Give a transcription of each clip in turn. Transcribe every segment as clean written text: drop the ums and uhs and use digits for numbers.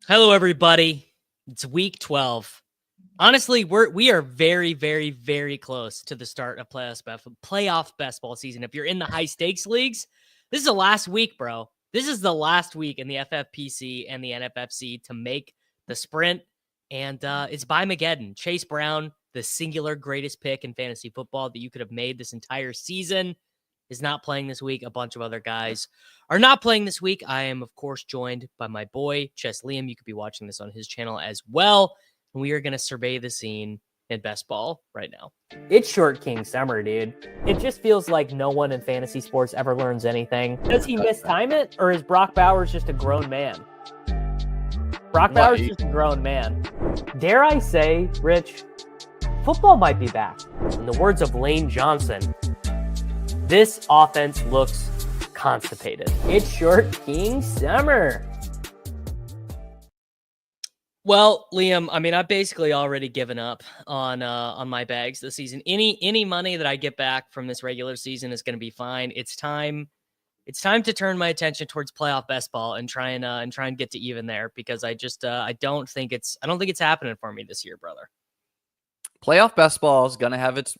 Hello, everybody. It's week 12. Honestly, we are very, very, very close to the start of playoff basketball season. If you're in the high stakes leagues, this is the last week, bro. This is the last week in the FFPC and the NFFC to make the sprint, and it's by Mageddon. Chase Brown, the singular greatest pick in fantasy football that you could have made this entire season, is not playing this week. A bunch of other guys are not playing this week. I am, of course, joined by my boy, Chess Liam. You could be watching this on his channel as well. And we are going to survey the scene in best ball right now. It's Short King Summer, dude. It just feels like no one in fantasy sports ever learns anything. Does he mistime it, or is Brock Bowers just a grown man? Brock Bowers is just a grown man. Dare I say, Rich, football might be back. In the words of Lane Johnson, this offense looks constipated. It's Short King Summer. Well, Liam, I mean, I've basically already given up on my bags this season. Any money that I get back from this regular season is going to be fine. It's time to turn my attention towards playoff best ball and try and get to even there, because I don't think it's happening for me this year, brother. Playoff best ball is going to have its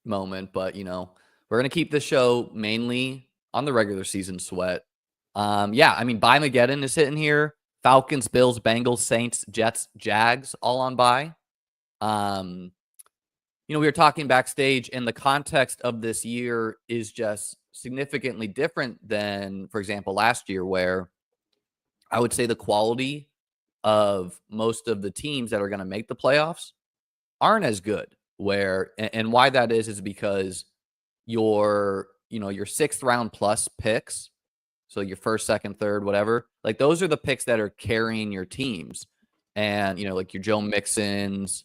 moment, but we're going to keep the show mainly on the regular season sweat. Yeah, I mean, bye Mageddon is hitting here. Falcons, Bills, Bengals, Saints, Jets, Jags, all on bye. We were talking backstage, and the context of this year is just significantly different than, for example, last year, where I would say the quality of most of the teams that are going to make the playoffs aren't as good. And why that is because your sixth round plus picks, so your first, second, third, whatever, like those are the picks that are carrying your teams. And, like your Joe Mixons,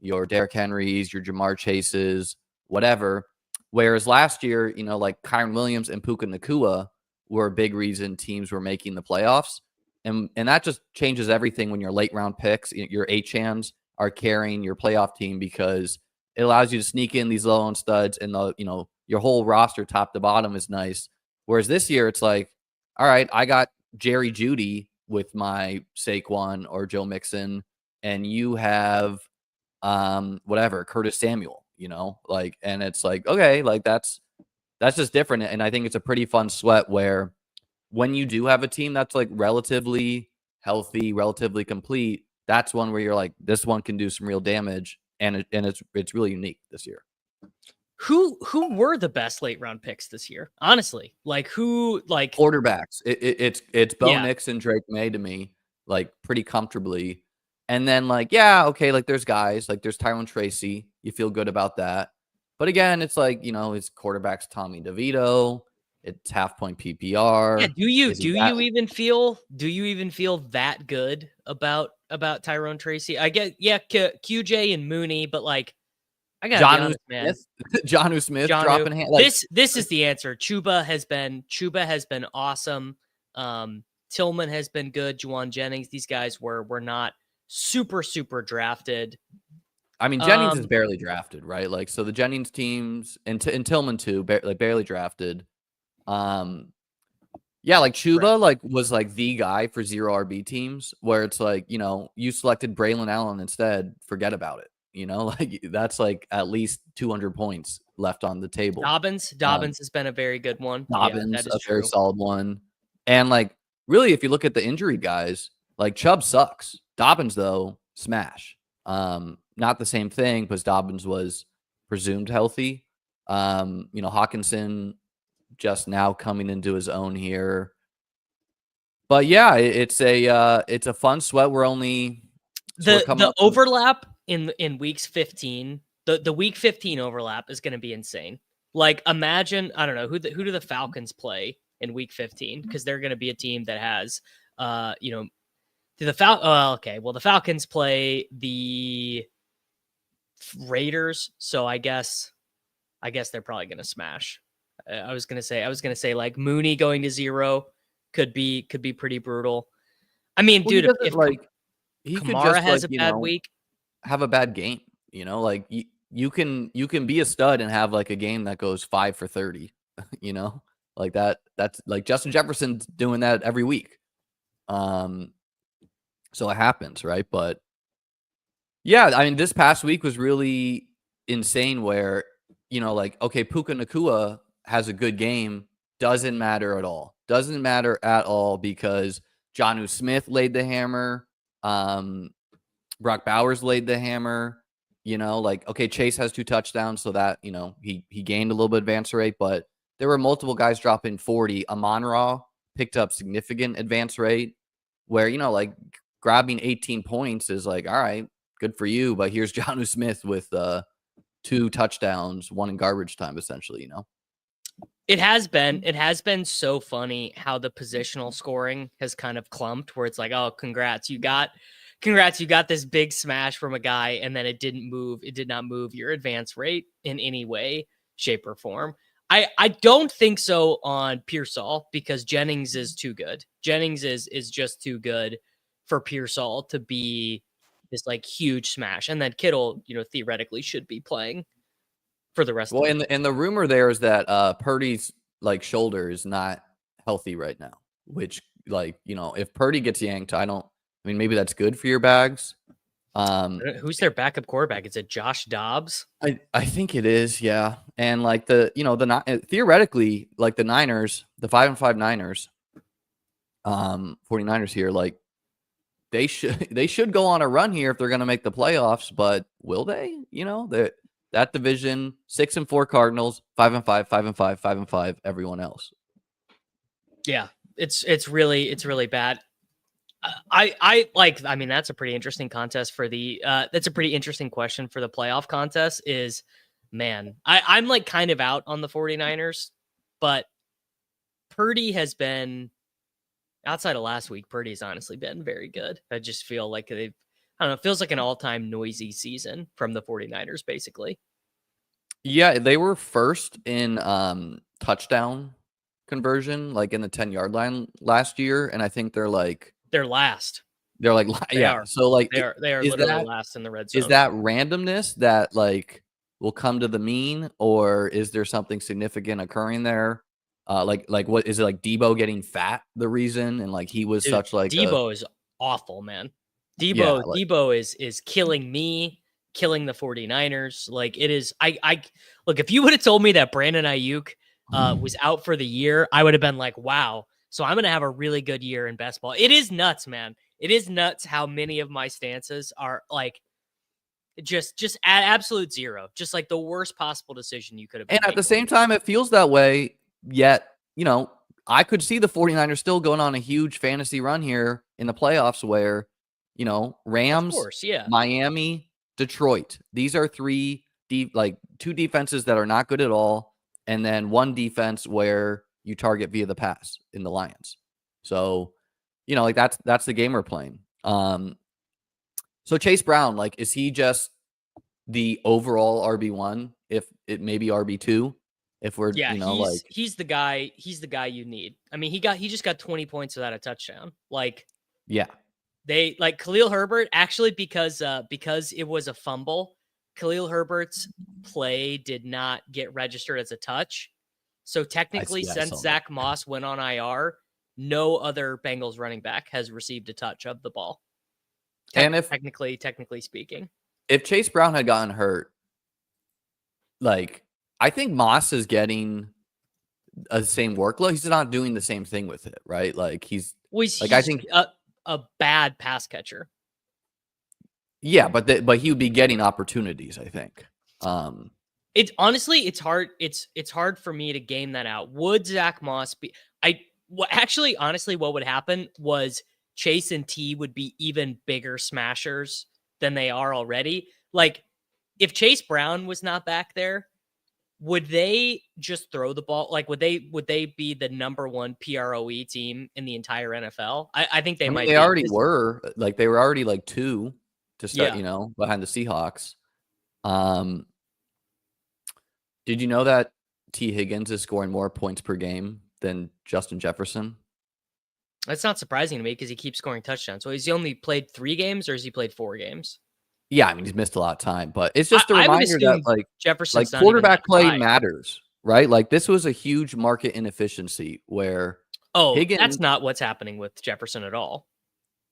your Derrick Henrys, your Jamar Chases, whatever. Whereas last year, like Kyron Williams and Puka Nacua were a big reason teams were making the playoffs. And that just changes everything when your late round picks, your HMs are carrying your playoff team, because it allows you to sneak in these low-owned studs, and your whole roster top to bottom is nice. Whereas this year, it's like, all right, I got Jerry Jeudy with my Saquon or Joe Mixon, and you have whatever, Curtis Samuel, and it's like, okay, like that's just different. And I think it's a pretty fun sweat where when you do have a team that's like relatively healthy, relatively complete, that's one where you're like, this one can do some real damage, and it's really unique this year. Who were the best late round picks this year? Honestly, quarterbacks. It's Bo Nix and Drake May to me, like pretty comfortably. And then okay, like there's guys like there's Tyrone Tracy. You feel good about that. But again, it's like, his quarterback's Tommy DeVito. It's half point PPR. Yeah, do you even feel that good about Tyrone Tracy? I get QJ and Mooney, but like I got Jonnu Smith dropping hand. Like, this is the answer. Chuba has been awesome. Tillman has been good. Jauan Jennings. These guys were not super drafted. I mean, Jennings is barely drafted, right? Like, so the Jennings teams and Tillman too, barely drafted. Yeah, like Chuba was like the guy for 0 RB teams, where it's like, you selected Braylon Allen instead, forget about it. Like that's like at least 200 points left on the table. Dobbins has been a very good one. Dobbins, a very solid one. And like, really, if you look at the injury guys, like Chubb sucks. Dobbins, though, smash. Not the same thing, because Dobbins was presumed healthy. Hawkinson just now coming into his own here. But yeah, it's a fun sweat. We're only the overlap in weeks 15. The week 15 overlap is going to be insane. Like, imagine, I don't know, who do the Falcons play in week 15, because they're going to be a team that has the Falcons play the Raiders, so I guess they're probably going to smash. I was going to say like Mooney going to 0 could be pretty brutal. I mean, dude, if like he Kamara could just, has a bad week, have a bad game, like you can be a stud and have like a game that goes 5 for 30, like that's like Justin Jefferson's doing that every week. So it happens, right? But yeah, I mean, this past week was really insane where, like, okay, Puka Nakua has a good game. Doesn't matter at all. Doesn't matter at all because Jonnu Smith laid the hammer. Brock Bowers laid the hammer. Like, okay, Chase has 2 touchdowns, so that, he gained a little bit of advance rate, but there were multiple guys dropping 40. Amon-Ra picked up significant advance rate where, like, grabbing 18 points is like, all right, good for you. But here's Jonnu Smith with 2 touchdowns, 1 in garbage time, essentially, It has been so funny how the positional scoring has kind of clumped where it's like, oh, congrats, you got this big smash from a guy, and then it did not move your advance rate in any way, shape, or form. I don't think so on Pearsall because Jennings is too good. Jennings is just too good for Pearsall to be this like huge smash. And then Kittle, theoretically should be playing for the rest of Well, the and the rumor there is that Purdy's like shoulder is not healthy right now, which, like, if Purdy gets yanked, I mean, maybe that's good for your bags. Who's their backup quarterback? Is it Josh Dobbs? I think it is, yeah. And like theoretically, like the Niners, the 5-5 Niners, 49ers here, like they should go on a run here if they're going to make the playoffs, but will they? That division, 6-4 Cardinals, 5-5, 5-5, 5-5, everyone else. Yeah, it's really bad. I mean, that's a pretty interesting contest for that's a pretty interesting question for the playoff contest is, man, I'm like kind of out on the 49ers, but Purdy has been, outside of last week, Purdy's honestly been very good. I just feel like I don't know, it feels like an all-time noisy season from the 49ers, basically. Yeah, they were first in touchdown conversion, like in the 10-yard line last year, and I think they're last. They're like, They yeah. are. So like, They are literally last in the red zone. Is that randomness that like will come to the mean, or is there something significant occurring there? Like what is it, like Debo getting fat the reason, and like he was Dude, such like Debo is awful, man. yeah, like, Debo is killing me, killing the 49ers. Like it is. I look, if you would have told me that Brandon Ayuk was out for the year, I would have been like, wow. So I'm gonna have a really good year in best ball. It is nuts, man. It is nuts how many of my stances are like just at absolute zero. Just like the worst possible decision you could have and made. at the same time, it feels that way. Yet, I could see the 49ers still going on a huge fantasy run here in the playoffs where, Rams, Of course, yeah. Miami, Detroit. These are 3 2 defenses that are not good at all, and then 1 defense where you target via the pass in the Lions. So, like that's the game we're playing. So Chase Brown, like, is he just the overall RB1? If it may be RB2, if we're he's the guy you need. I mean, he just got 20 points without a touchdown. Like, yeah, they like Khalil Herbert actually because it was a fumble. Khalil Herbert's play did not get registered as a touch. So technically, since Zach Moss went on IR, no other Bengals running back has received a touch of the ball. And if technically speaking, if Chase Brown had gotten hurt, like, I think Moss is getting the same workload. He's not doing the same thing with it, right? Like he's I think a bad pass catcher. Yeah, but he would be getting opportunities, I think. It's honestly, it's hard. It's hard for me to game that out. Would Zach Moss be? Honestly, what would happen was Chase and T would be even bigger smashers than they are already. Like, if Chase Brown was not back there, would they just throw the ball? Like, would they be the number 1 PROE team in the entire NFL? I think they might. They already were. Like, they were already like 2 to start, behind the Seahawks. Did you know that T. Higgins is scoring more points per game than Justin Jefferson? That's not surprising to me because he keeps scoring touchdowns. So, has he only played 3 games or has he played 4 games? Yeah, I mean, he's missed a lot of time, but it's just a reminder that like Jefferson's quarterback play matters, right? Like, this was a huge market inefficiency where Higgins, that's not what's happening with Jefferson at all.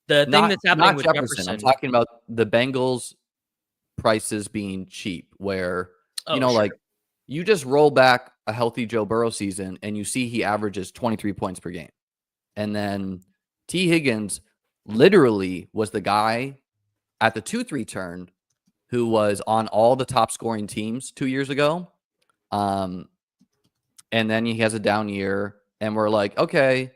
The thing that's happening Not with Jefferson. I'm Jefferson. talking about the Bengals prices being cheap, where, Oh, sure. like, you just roll back a healthy Joe Burrow season and you see he averages 23 points per game. And then T. Higgins literally was the guy at the 2-3 turn who was on all the top scoring teams 2 years ago. And then he has a down year, and we're like, okay,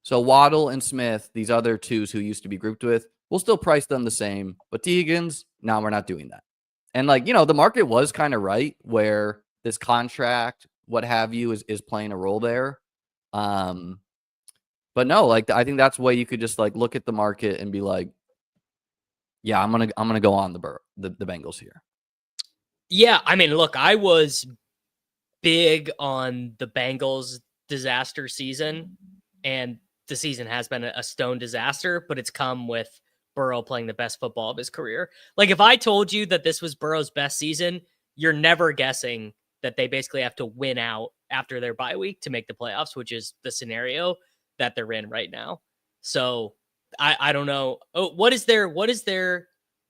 so Waddle and Smith, these other twos who used to be grouped with, we'll still price them the same. But T. Higgins, no, we're not doing that. And like, the market was kind of right where this contract, what have you, is playing a role there. But no, like, I think that's why you could just like look at the market and be like, yeah, I'm gonna go on the Bengals here. Yeah, I mean, look, I was big on the Bengals disaster season, and the season has been a stone disaster, but it's come with Burrow playing the best football of his career. Like, if I told you that this was Burrow's best season, you're never guessing that they basically have to win out after their bye week to make the playoffs, which is the scenario that they're in right now. So I don't know. Oh, what is there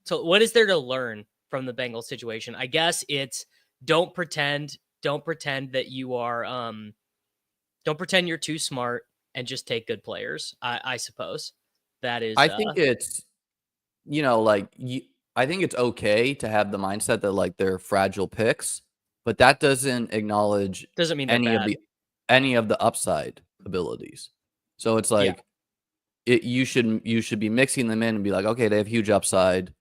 to learn from the Bengals situation? I guess it's don't pretend that you are don't pretend you're too smart and just take good players. I suppose that is I think it's, I think it's okay to have the mindset that like they're fragile picks, but that doesn't acknowledge doesn't mean they're any of bad. the upside abilities. So it's Yeah. like you should be mixing them in and be like, okay, they have huge upside,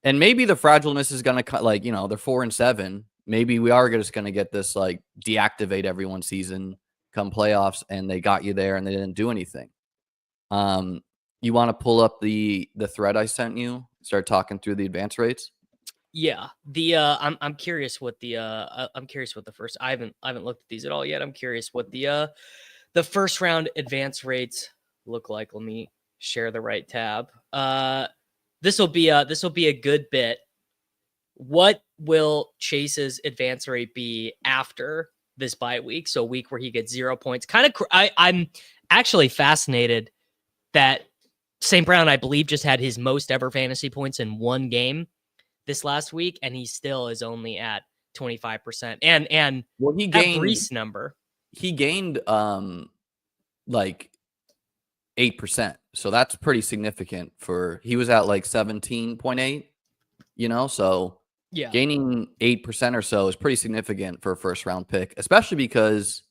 and maybe the fragileness is gonna cut, like, they're 4-7. Maybe we are just gonna get this like deactivate everyone season come playoffs, and they got you there and they didn't do anything. You want to pull up the thread I sent you? Start talking through the advance rates. Yeah. The I'm curious what the I'm curious what the first I haven't looked at these at all yet. I'm curious what the first round advance rates look like. Let me share the right tab. This will be a good bit. What will Chase's advance rate be after this bye week? So week where he gets 0 points. I'm actually fascinated that St. Brown, I believe, just had his most ever fantasy points in one game this last week, and he still is only at 25%. And Well, that Brees number. He gained like 8%. So that's pretty significant he was at like 17.8, so Yeah. gaining 8% or so is pretty significant for a first round pick, especially because,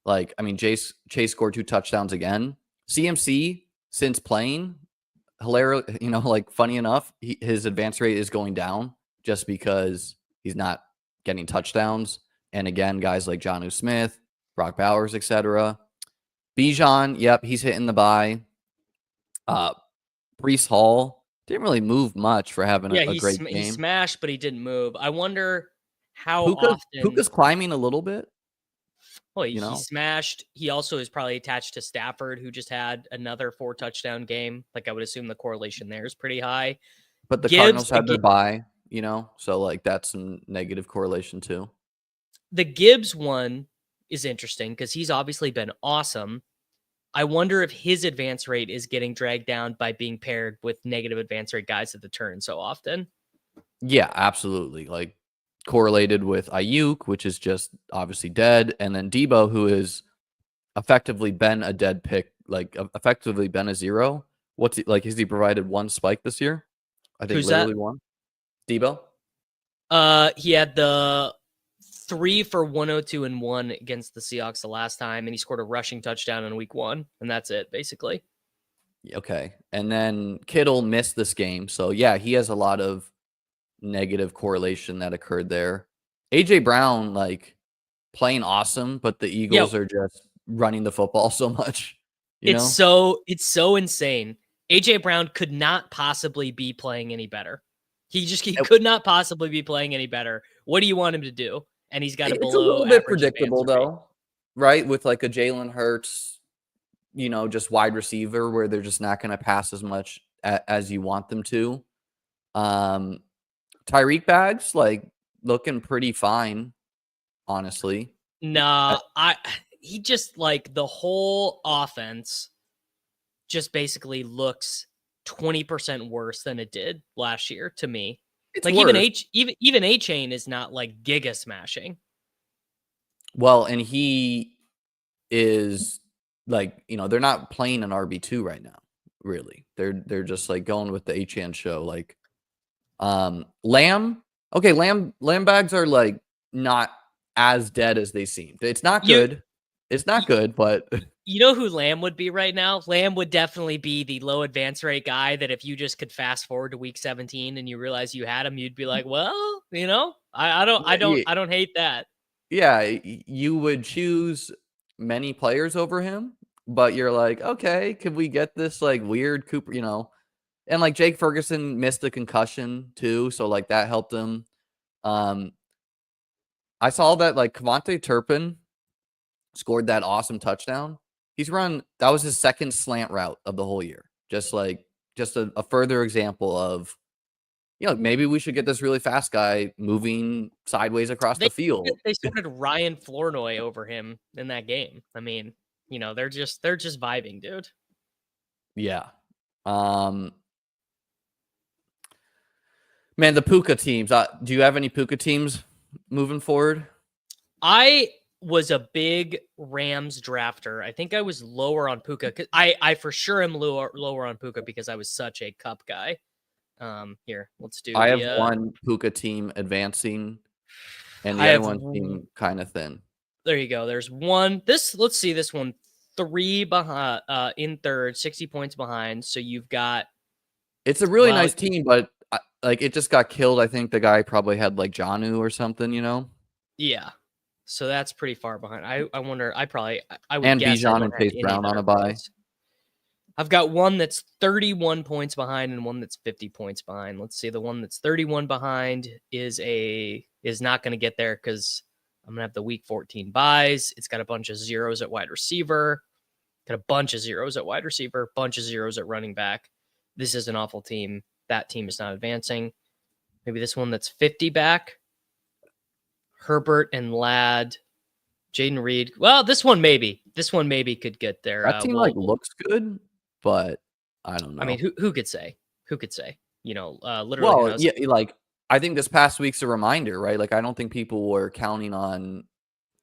like, I mean, Chase scored 2 touchdowns again. CMC, since playing, hilarious, like, funny enough, his advance rate is going down just because he's not getting touchdowns. And again, guys like Jonnu Smith, Brock Bowers, etc. Bijan, yep, he's hitting the buy. Brees Hall didn't really move much for having a great game. He smashed, but he didn't move. I wonder how Puka's climbing a little bit. Well, he smashed. He also is probably attached to Stafford, who just had another 4 touchdown game. Like, I would assume the correlation there is pretty high. But the Cardinals had their bye, so like that's some negative correlation too. The Gibbs one is interesting because he's obviously been awesome. I wonder if his advance rate is getting dragged down by being paired with negative advance rate guys at the turn so often. Yeah, absolutely. Like, correlated with Ayuk, which is just obviously dead, and then Debo, who has effectively been a dead pick, like effectively been a zero. What's has he provided 1 spike this year? I think literally that? 1. Debo? He had the 3 for 102 and 1 against the Seahawks the last time, and he scored a rushing touchdown in week 1, and that's it, basically. Okay. And then Kittle missed this game. So yeah, he has a lot of negative correlation that occurred there. AJ Brown, like, playing awesome, but the Eagles are just running the football so much. It's so insane. AJ Brown could not possibly be playing any better. He could not possibly be playing any better. What do you want him to do? And he's got it's a little bit predictable though, right? With like a Jalen Hurts, just wide receiver where they're just not going to pass as much as you want them to. Tyreek Bags, like, looking pretty fine, honestly. Nah, he just, like, the whole offense just basically looks 20% worse than it did last year to me. It's Like worse. even A-Chain is not like giga smashing. Well, and he is like, they're not playing an RB2 right now, really. They're just like going with the HN show. Like Lamb, okay, Lamb bags are like not as dead as they seem. It's not You good. It's not good, but you know who Lamb would be right now? Lamb would definitely be the low advance rate guy that if you just could fast forward to week 17 and you realize you had him, you'd be like, well, I don't hate that. yeah, you would choose many players over him, but you're like, okay, could we get this like weird Cooper, and like Jake Ferguson missed a concussion too, so like that helped him. I saw that like Kevontae Turpin scored that awesome touchdown. That was his second slant route of the whole year. Just a further example of, maybe we should get this really fast guy moving sideways across the field. They started Ryan Flournoy over him in that game. I mean, they're just vibing, dude. Yeah. Man, the Puka teams. Do you have any Puka teams moving forward? I was a big Rams drafter. I think I was lower on Puka. I for sure am lower on Puka because I was such a Cup guy. Here, let's do. I have one Puka team advancing, and the other one team kind of thin. There you go. There's one. Let's see this one. 3 behind, in third, 60 points behind. So you've got. It's a really nice team, but like it just got killed. I think the guy probably had like Janu or something, Yeah. So that's pretty far behind. I wonder. I would and guess Bijan and Chase Brown on a bye. I've got one that's 31 points behind and one that's 50 points behind. Let's see. The one that's 31 behind is not going to get there because I'm going to have the week 14 buys. It's got a bunch of zeros at wide receiver. Got a bunch of zeros at wide receiver, bunch of zeros at running back. This is an awful team. That team is not advancing. Maybe this one that's 50 back. Herbert and Ladd, Jaden Reed. Well, this one maybe could get there. That team looks good, but I don't know. I mean, who could say? Who could say? Literally. Well, yeah, like I think this past week's a reminder, right? Like I don't think people were counting on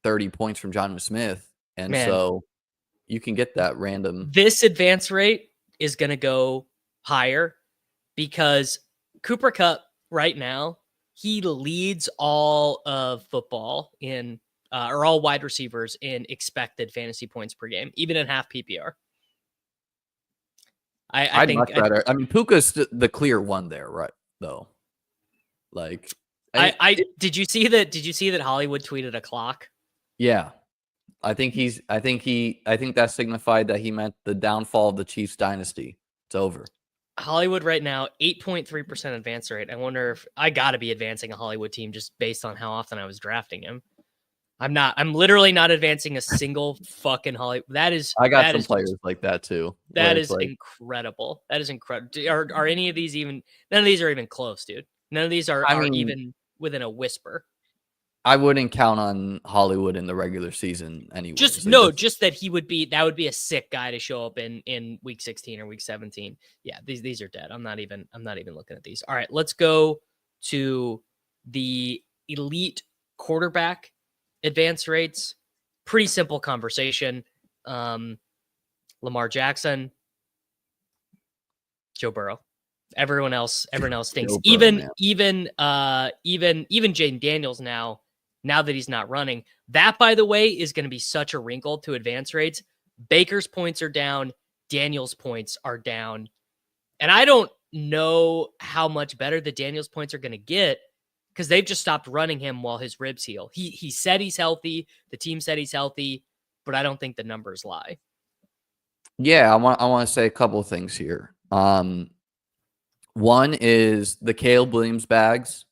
30 points from Jonnu Smith, and so you can get that random. This advance rate is going to go higher because Cooper Kupp right now, he leads all of football in or all wide receivers in expected fantasy points per game, even in half PPR. I think much rather. I mean, Puka's the clear one there, right? Though, like, did you see that? Did you see that Hollywood tweeted a clock? Yeah, I think that signified that he meant the downfall of the Chiefs dynasty. It's over. Hollywood right now, 8.3% advance rate. I wonder if I got to be advancing a Hollywood team just based on how often I was drafting him. I'm not. I'm literally not advancing a single fucking Hollywood. I got some players like that too. That is incredible. That is incredible. Are any of these even? None of these are even close, dude. None of these are even within a whisper. I wouldn't count on Hollywood in the regular season anyway. Just that he would be. That would be a sick guy to show up in week 16 or week 17. Yeah, these are dead. I'm not even looking at these. All right, let's go to the elite quarterback advance rates. Pretty simple conversation. Lamar Jackson, Joe Burrow. Everyone else stinks. Even Jaden Daniels now that he's not running. That, by the way, is going to be such a wrinkle to advance rates. Baker's points are down. Daniels' points are down. And I don't know how much better the Daniels points are going to get because they've just stopped running him while his ribs heal. He said he's healthy. The team said he's healthy, but I don't think the numbers lie. Yeah, I want to say a couple of things here. One is the Caleb Williams bags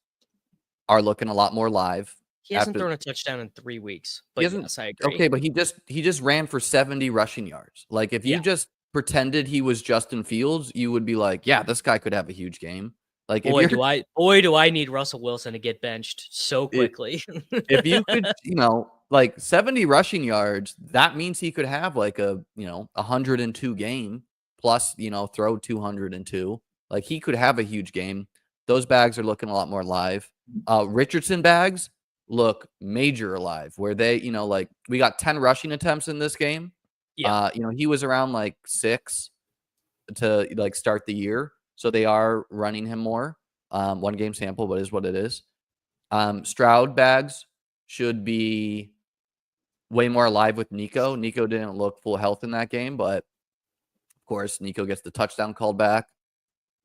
are looking a lot more live. He hasn't thrown a touchdown in 3 weeks. But yes, I agree. Okay, but he just ran for 70 rushing yards. Like if you just pretended he was Justin Fields, you would be like, yeah, this guy could have a huge game. Like boy, do I need Russell Wilson to get benched so quickly. If you could, like 70 rushing yards, that means he could have like a 102 game plus, throw 202. Like, he could have a huge game. Those bags are looking a lot more live. Richardson bags look major alive, where they, like, we got 10 rushing attempts in this game. Yeah. He was around like 6 to like start the year. So they are running him more. One game sample, but is what it is. Stroud bags should be way more alive with Nico. Nico didn't look full health in that game, but of course, Nico gets the touchdown called back.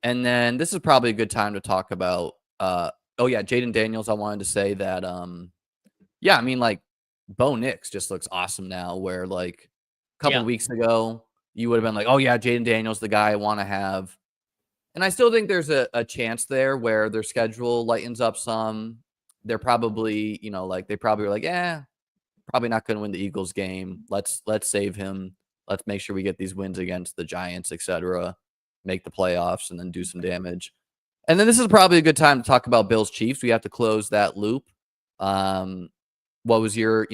And then this is probably a good time to talk about Jaden Daniels. I wanted to say that I mean, like, Bo Nix just looks awesome now, where like a couple weeks ago you would have been like, oh yeah, Jaden Daniels, the guy I want to have. And I still think there's a chance there where their schedule lightens up some. They're probably, they probably were like, probably not going to win the Eagles game. Let's save him. Let's make sure we get these wins against the Giants, etc. Make the playoffs and then do some damage. And then this is probably a good time to talk about Bills Chiefs. We have to close that loop. What was your,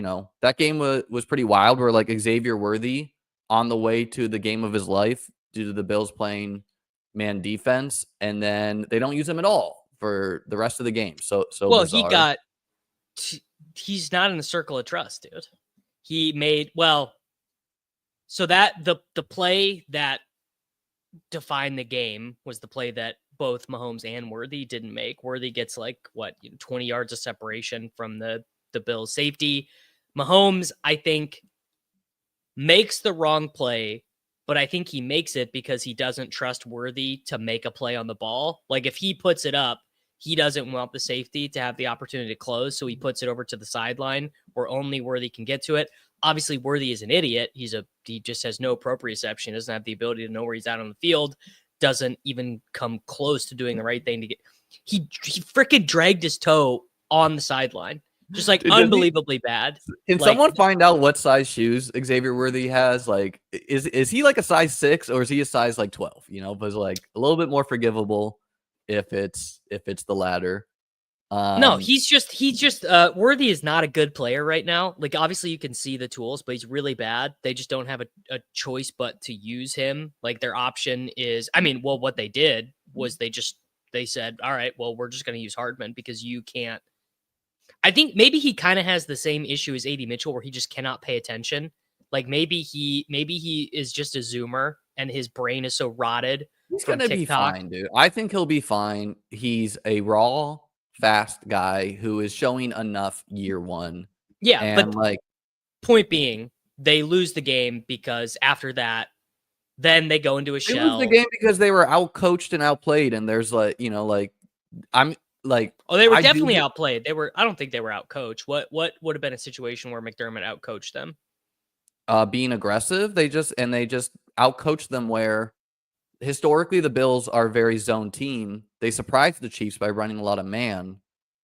that game was pretty wild, where like Xavier Worthy on the way to the game of his life due to the Bills playing man defense, and then they don't use him at all for the rest of the game. So well, bizarre. He's not in the circle of trust, dude. He made, so that the play that defined the game was the play that both Mahomes and Worthy didn't make. Worthy gets 20 yards of separation from the Bills safety. Mahomes, I think, makes the wrong play, but I think he makes it because he doesn't trust Worthy to make a play on the ball. Like, if he puts it up, he doesn't want the safety to have the opportunity to close, so he puts it over to the sideline where only Worthy can get to it. Obviously, Worthy is an idiot. He just has no proprioception, doesn't have the ability to know where he's at on the field, doesn't even come close to doing the right thing to get. He freaking dragged his toe on the sideline. Just unbelievably bad. Can someone find out what size shoes Xavier Worthy has? Like, is he like a size 6 or is he a size 12? But like a little bit more forgivable if it's the latter. No, he's just Worthy is not a good player right now. Like, obviously you can see the tools, but he's really bad. They just don't have a choice but to use him. Like, their option is, what they did was they said, all right, well, we're just going to use Hardman because you can't. I think maybe he kind of has the same issue as AD Mitchell, where he just cannot pay attention. Like, maybe he is just a zoomer and his brain is so rotted. He's going to be fine, dude. I think he'll be fine. He's a raw, fast guy who is showing enough year one. Yeah, and but point being, they lose the game because after that, then they go into a shell. They lose the game because they were outcoached and outplayed, and there's they were definitely outplayed. I don't think they were outcoached. What would have been a situation where McDermott outcoached them? Being aggressive. They just outcoached them, where historically the Bills are a very zone team. They surprised the Chiefs by running a lot of man.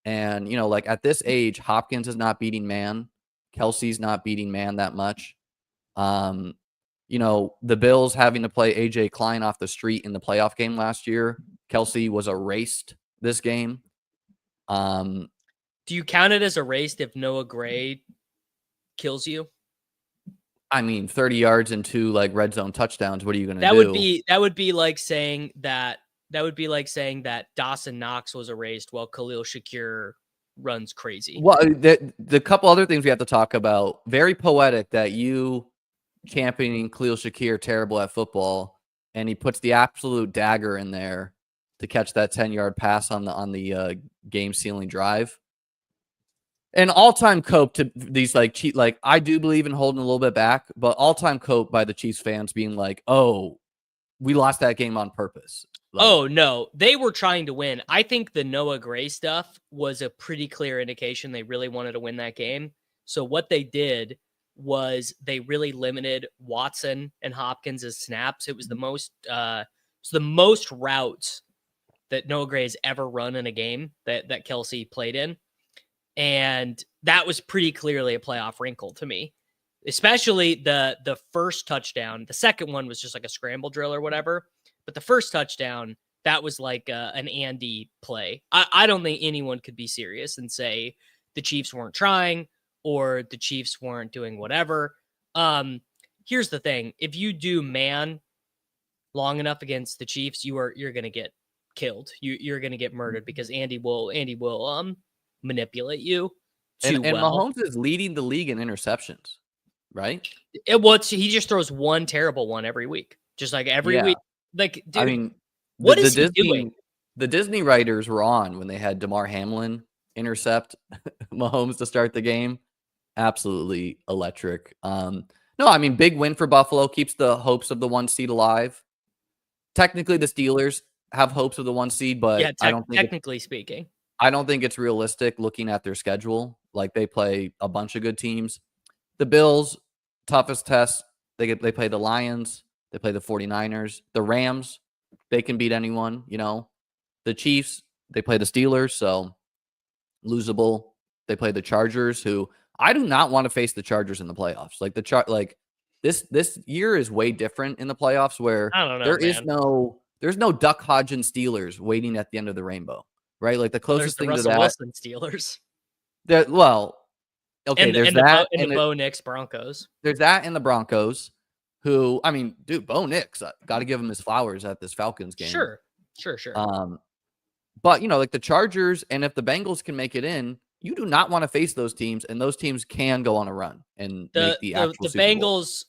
And, at this age, Hopkins is not beating man. Kelsey's not beating man that much. The Bills having to play A.J. Klein off the street in the playoff game last year. Kelsey was erased this game. Do you count it as erased if Noah Gray kills you? 30 yards and 2 red zone touchdowns. What are you going to do? That would be like saying that Dawson Knox was erased while Khalil Shakir runs crazy. Well, the couple other things we have to talk about. Very poetic that you championing Khalil Shakir terrible at football, and he puts the absolute dagger in there to catch that 10-yard pass on the game sealing drive. An all-time cope to these I do believe in holding a little bit back, but all-time cope by the Chiefs fans being like, "Oh, we lost that game on purpose." Oh no, they were trying to win. I think the Noah Gray stuff was a pretty clear indication they really wanted to win that game. So what they did was they really limited Watson and Hopkins as snaps. It was the most routes that Noah Gray has ever run in a game that Kelsey played in. And that was pretty clearly a playoff wrinkle to me, especially the first touchdown. The second one was just like a scramble drill or whatever. But the first touchdown, that was like an Andy play. I don't think anyone could be serious and say the Chiefs weren't trying or the Chiefs weren't doing whatever. Here's the thing. If you do man long enough against the Chiefs, you're going to get killed. You're going to get murdered because Andy will manipulate you too And well. Mahomes is leading the league in interceptions, right? He just throws one terrible one every week, just like every Yeah. week. Like, dude, I mean, what is he doing? The Disney writers were on when they had DeMar Hamlin intercept Mahomes to start the game. Absolutely electric. No, I mean, big win for Buffalo, keeps the hopes of the 1 seed alive. Technically, the Steelers have hopes of the 1 seed, but Yeah, technically speaking. I don't think it's realistic looking at their schedule. Like, they play a bunch of good teams. The Bills, toughest test. They play the Lions. They play the 49ers. The Rams, they can beat anyone, you know. The Chiefs, they play the Steelers, so losable. They play the Chargers, who I do not want to face the Chargers in the playoffs. Like this year is way different in the playoffs where I don't know, there's no Duck Hodgins Steelers waiting at the end of the rainbow, right? Like the closest thing Russell to that. Wilson Steelers. Okay, there's that and the Bo Nix Broncos. There's that and the Broncos, who, I mean, dude, Bo Nix, got to give him his flowers at this Falcons game. Sure. But, you know, like the Chargers, and if the Bengals can make it in, you do not want to face those teams, and those teams can go on a run and make the actual Super Bowl. Bengals,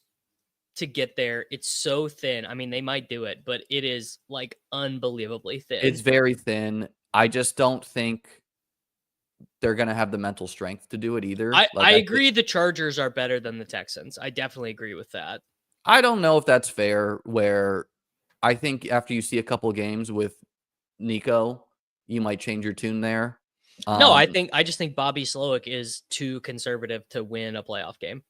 to get there, it's so thin. I mean, they might do it, but it is like unbelievably thin. It's very thin. I just don't think they're going to have the mental strength to do it either. I agree the Chargers are better than the Texans. I definitely agree with that. I don't know if that's fair, where I think after you see a couple games with Nico, you might change your tune there. No, I just think Bobby Slowick is too conservative to win a playoff game.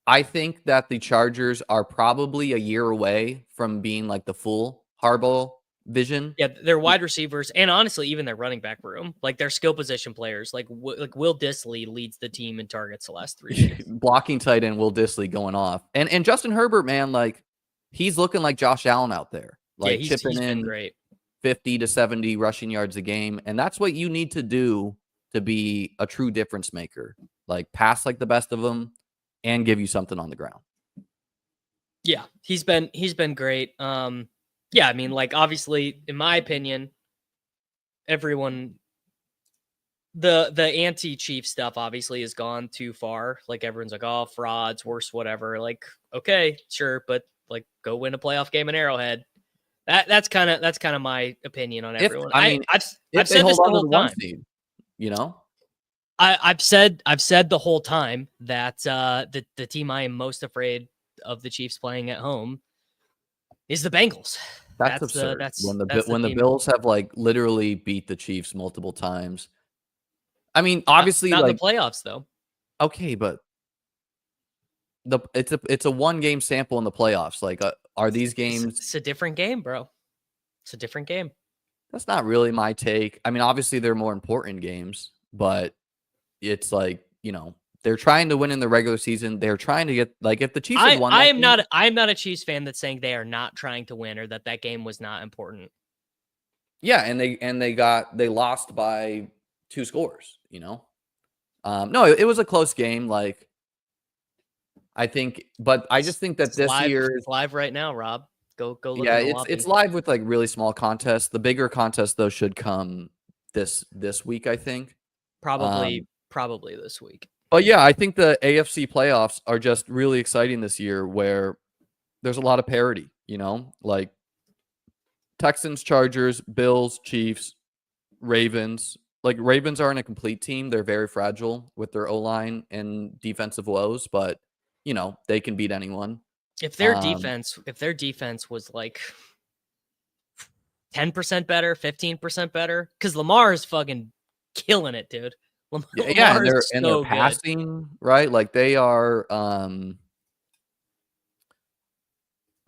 I think that the Chargers are probably a year away from being like the full Harbaugh vision. Yeah, their wide receivers, and honestly, even their running back room, like their skill position players, like Will Dissly leads the team in targets the last 3 years. Blocking tight end Will Dissly going off, and Justin Herbert, man, like he's looking like Josh Allen out there, like he's chipping in great. 50 to 70 rushing yards a game, and that's what you need to do to be a true difference maker. Like pass like the best of them, and give you something on the ground. Yeah, he's been great. Yeah, I mean, like obviously, in my opinion, everyone, the anti-Chief stuff obviously has gone too far. Like everyone's like, oh, frauds, worse, whatever. Like, okay, sure, but like, go win a playoff game in Arrowhead. That's kind of my opinion on everyone. I've said this the whole time. Seed, you know, I've said the whole time that the team I am most afraid of the Chiefs playing at home is the Bengals. That's absurd. When the Bills have like literally beat the Chiefs multiple times. I mean, obviously, not like the playoffs though. Okay, but it's a 1 game sample in the playoffs. Like, are these games? It's a different game, bro. It's a different game. That's not really my take. I mean, obviously, they're more important games, but it's like, you know, they're trying to win in the regular season. They're trying to get, like, if the Chiefs had won, I am not a Chiefs fan that's saying they are not trying to win or that game was not important. Yeah, and they lost by 2 scores. You know, no, it was a close game. Like, I think, but I just think that this year is live right now. Rob, go look. Yeah, it's live with like really small contests. The bigger contest though should come this week, I think. Probably this week. But yeah, I think the AFC playoffs are just really exciting this year, where there's a lot of parity. You know, like Texans, Chargers, Bills, Chiefs, Ravens. Like Ravens aren't a complete team; they're very fragile with their O-line and defensive woes, but you know they can beat anyone. If their defense was like 10% better, 15% better, because Lamar is fucking killing it, dude. They're passing, right? Like they are.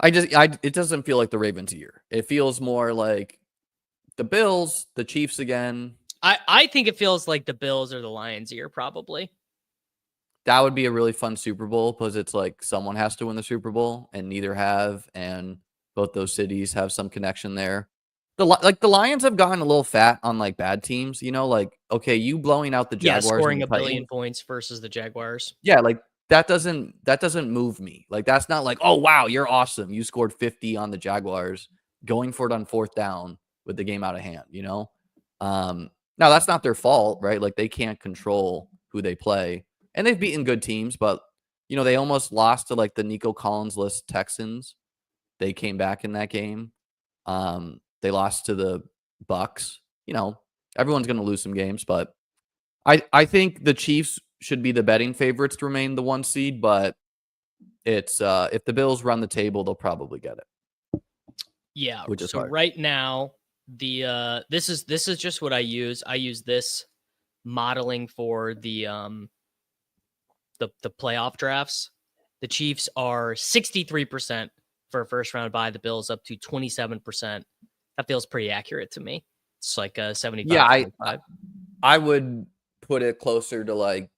It doesn't feel like the Ravens year. It feels more like the Bills, the Chiefs again. I think it feels like the Bills or the Lions year, probably. That would be a really fun Super Bowl, because it's like someone has to win the Super Bowl and neither have, and both those cities have some connection there. The Lions have gotten a little fat on like bad teams, you know, like, okay, you blowing out the Jaguars. Yeah, scoring a billion points versus the Jaguars. Yeah, like that doesn't move me. Like, that's not like, oh wow, you're awesome. You scored 50 on the Jaguars, going for it on 4th down with the game out of hand, you know? Now that's not their fault, right? Like, they can't control who they play. And they've beaten good teams, but you know, they almost lost to like the Nico Collins-less Texans. They came back in that game. They lost to the Bucks. You know, everyone's going to lose some games, but I think the Chiefs should be the betting favorites to remain the 1 seed, but it's if the Bills run the table, they'll probably get it. Yeah. Which is so hard. Right now, this is just what I use. I use this modeling for the playoff drafts. The Chiefs are 63% for a first round bye. The Bills up to 27%. That feels pretty accurate to me. It's like a 75. Yeah, I would put it closer to like,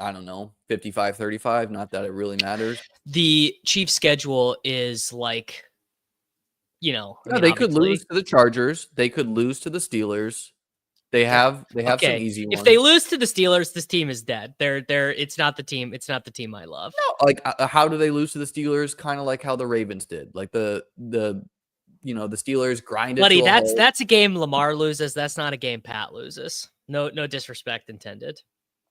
I don't know, 55-35. Not that it really matters. The Chiefs' schedule is like, you know, Yeah, they could lose to the Chargers. They could lose to the Steelers. They have some easy ones. If they lose to the Steelers, this team is dead. It's not the team. It's not the team I love. No, like how do they lose to the Steelers? Kind of like how the Ravens did. Like the you know, the Steelers grinded. Buddy, that's a game Lamar loses. That's not a game Pat loses. No disrespect intended.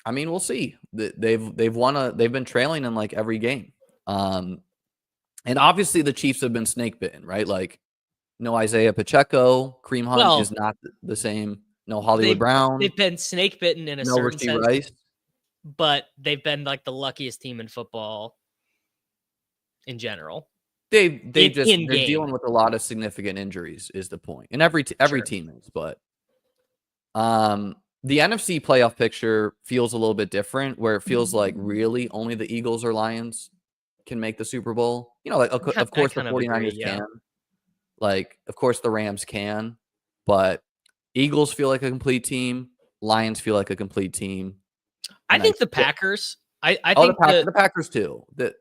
I mean, we'll see. They've been trailing in like every game. And obviously the Chiefs have been snake bitten, right? Like no Isaiah Pacheco, Kareem Hunt is not the same. No Hollywood Brown. They've been snake bitten in a certain sense, Rice. But they've been like the luckiest team in football in general. They're dealing with a lot of significant injuries is the point. And every team is, but the NFC playoff picture feels a little bit different, where it feels like really only the Eagles or Lions can make the Super Bowl. You know, like of course the 49ers can. Like, of course the Rams can, but Eagles feel like a complete team. Lions feel like a complete team. I think the Packers. I think the Packers too. The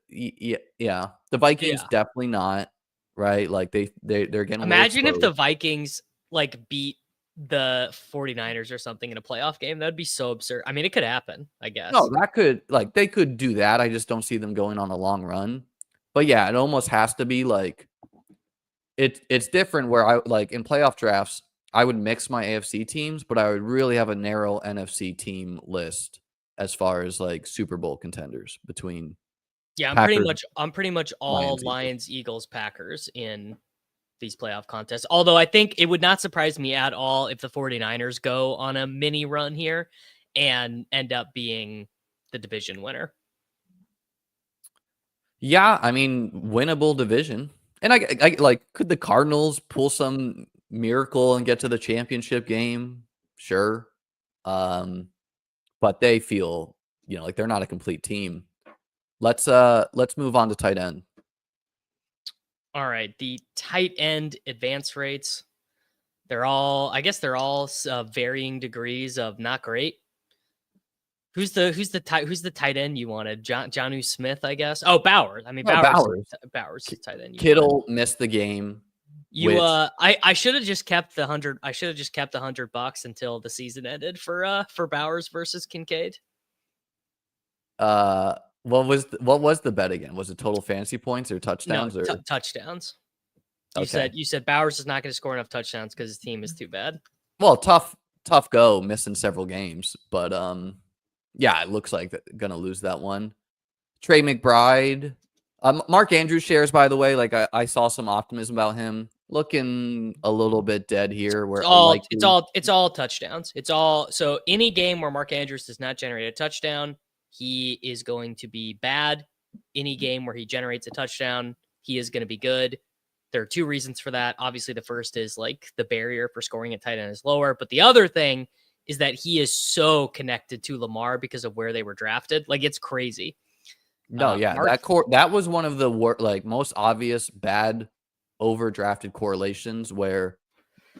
Vikings definitely not, right? Like they're getting. Imagine if the Vikings like beat the 49ers or something in a playoff game. That'd be so absurd. I mean, it could happen, I guess. No, they could do that. I just don't see them going on a long run. But yeah, it almost has to be like it's different where I like in playoff drafts, I would mix my AFC teams, but I would really have a narrow NFC team list as far as like Super Bowl contenders between. Yeah, I'm pretty much all Lions, Eagles, Packers in these playoff contests. Although I think it would not surprise me at all if the 49ers go on a mini run here and end up being the division winner. Yeah, I mean, winnable division. And I like, could the Cardinals pull some miracle and get to the championship game? Sure. But they feel, you know, like they're not a complete team. Let's move on to tight end. All right, the tight end advance rates. They're all varying degrees of not great. Who's the tight end you wanted? Jonnu Smith, I guess. Oh, Bowers. I mean, Bowers is tight end. Kittle missed the game. I should have just kept the 100. I should have just kept $100 until the season ended for Bowers versus Kincaid. What was the bet again? Was it total fantasy points or touchdowns? No, touchdowns. You said Bowers is not going to score enough touchdowns because his team is too bad. Well, tough go, missing several games, but yeah, it looks like they're gonna lose that one. Trey McBride, Mark Andrews shares, by the way. Like I saw some optimism about him, looking a little bit dead here. Where it's all touchdowns. It's all so any game where Mark Andrews does not generate a touchdown, he is going to be bad. Any game where he generates a touchdown, he is going to be good. There are two reasons for that. Obviously, the first is like the barrier for scoring at tight end is lower, but the other thing is that he is so connected to Lamar because of where they were drafted. Like, it's crazy. No, yeah, that was one of the most obvious bad overdrafted correlations where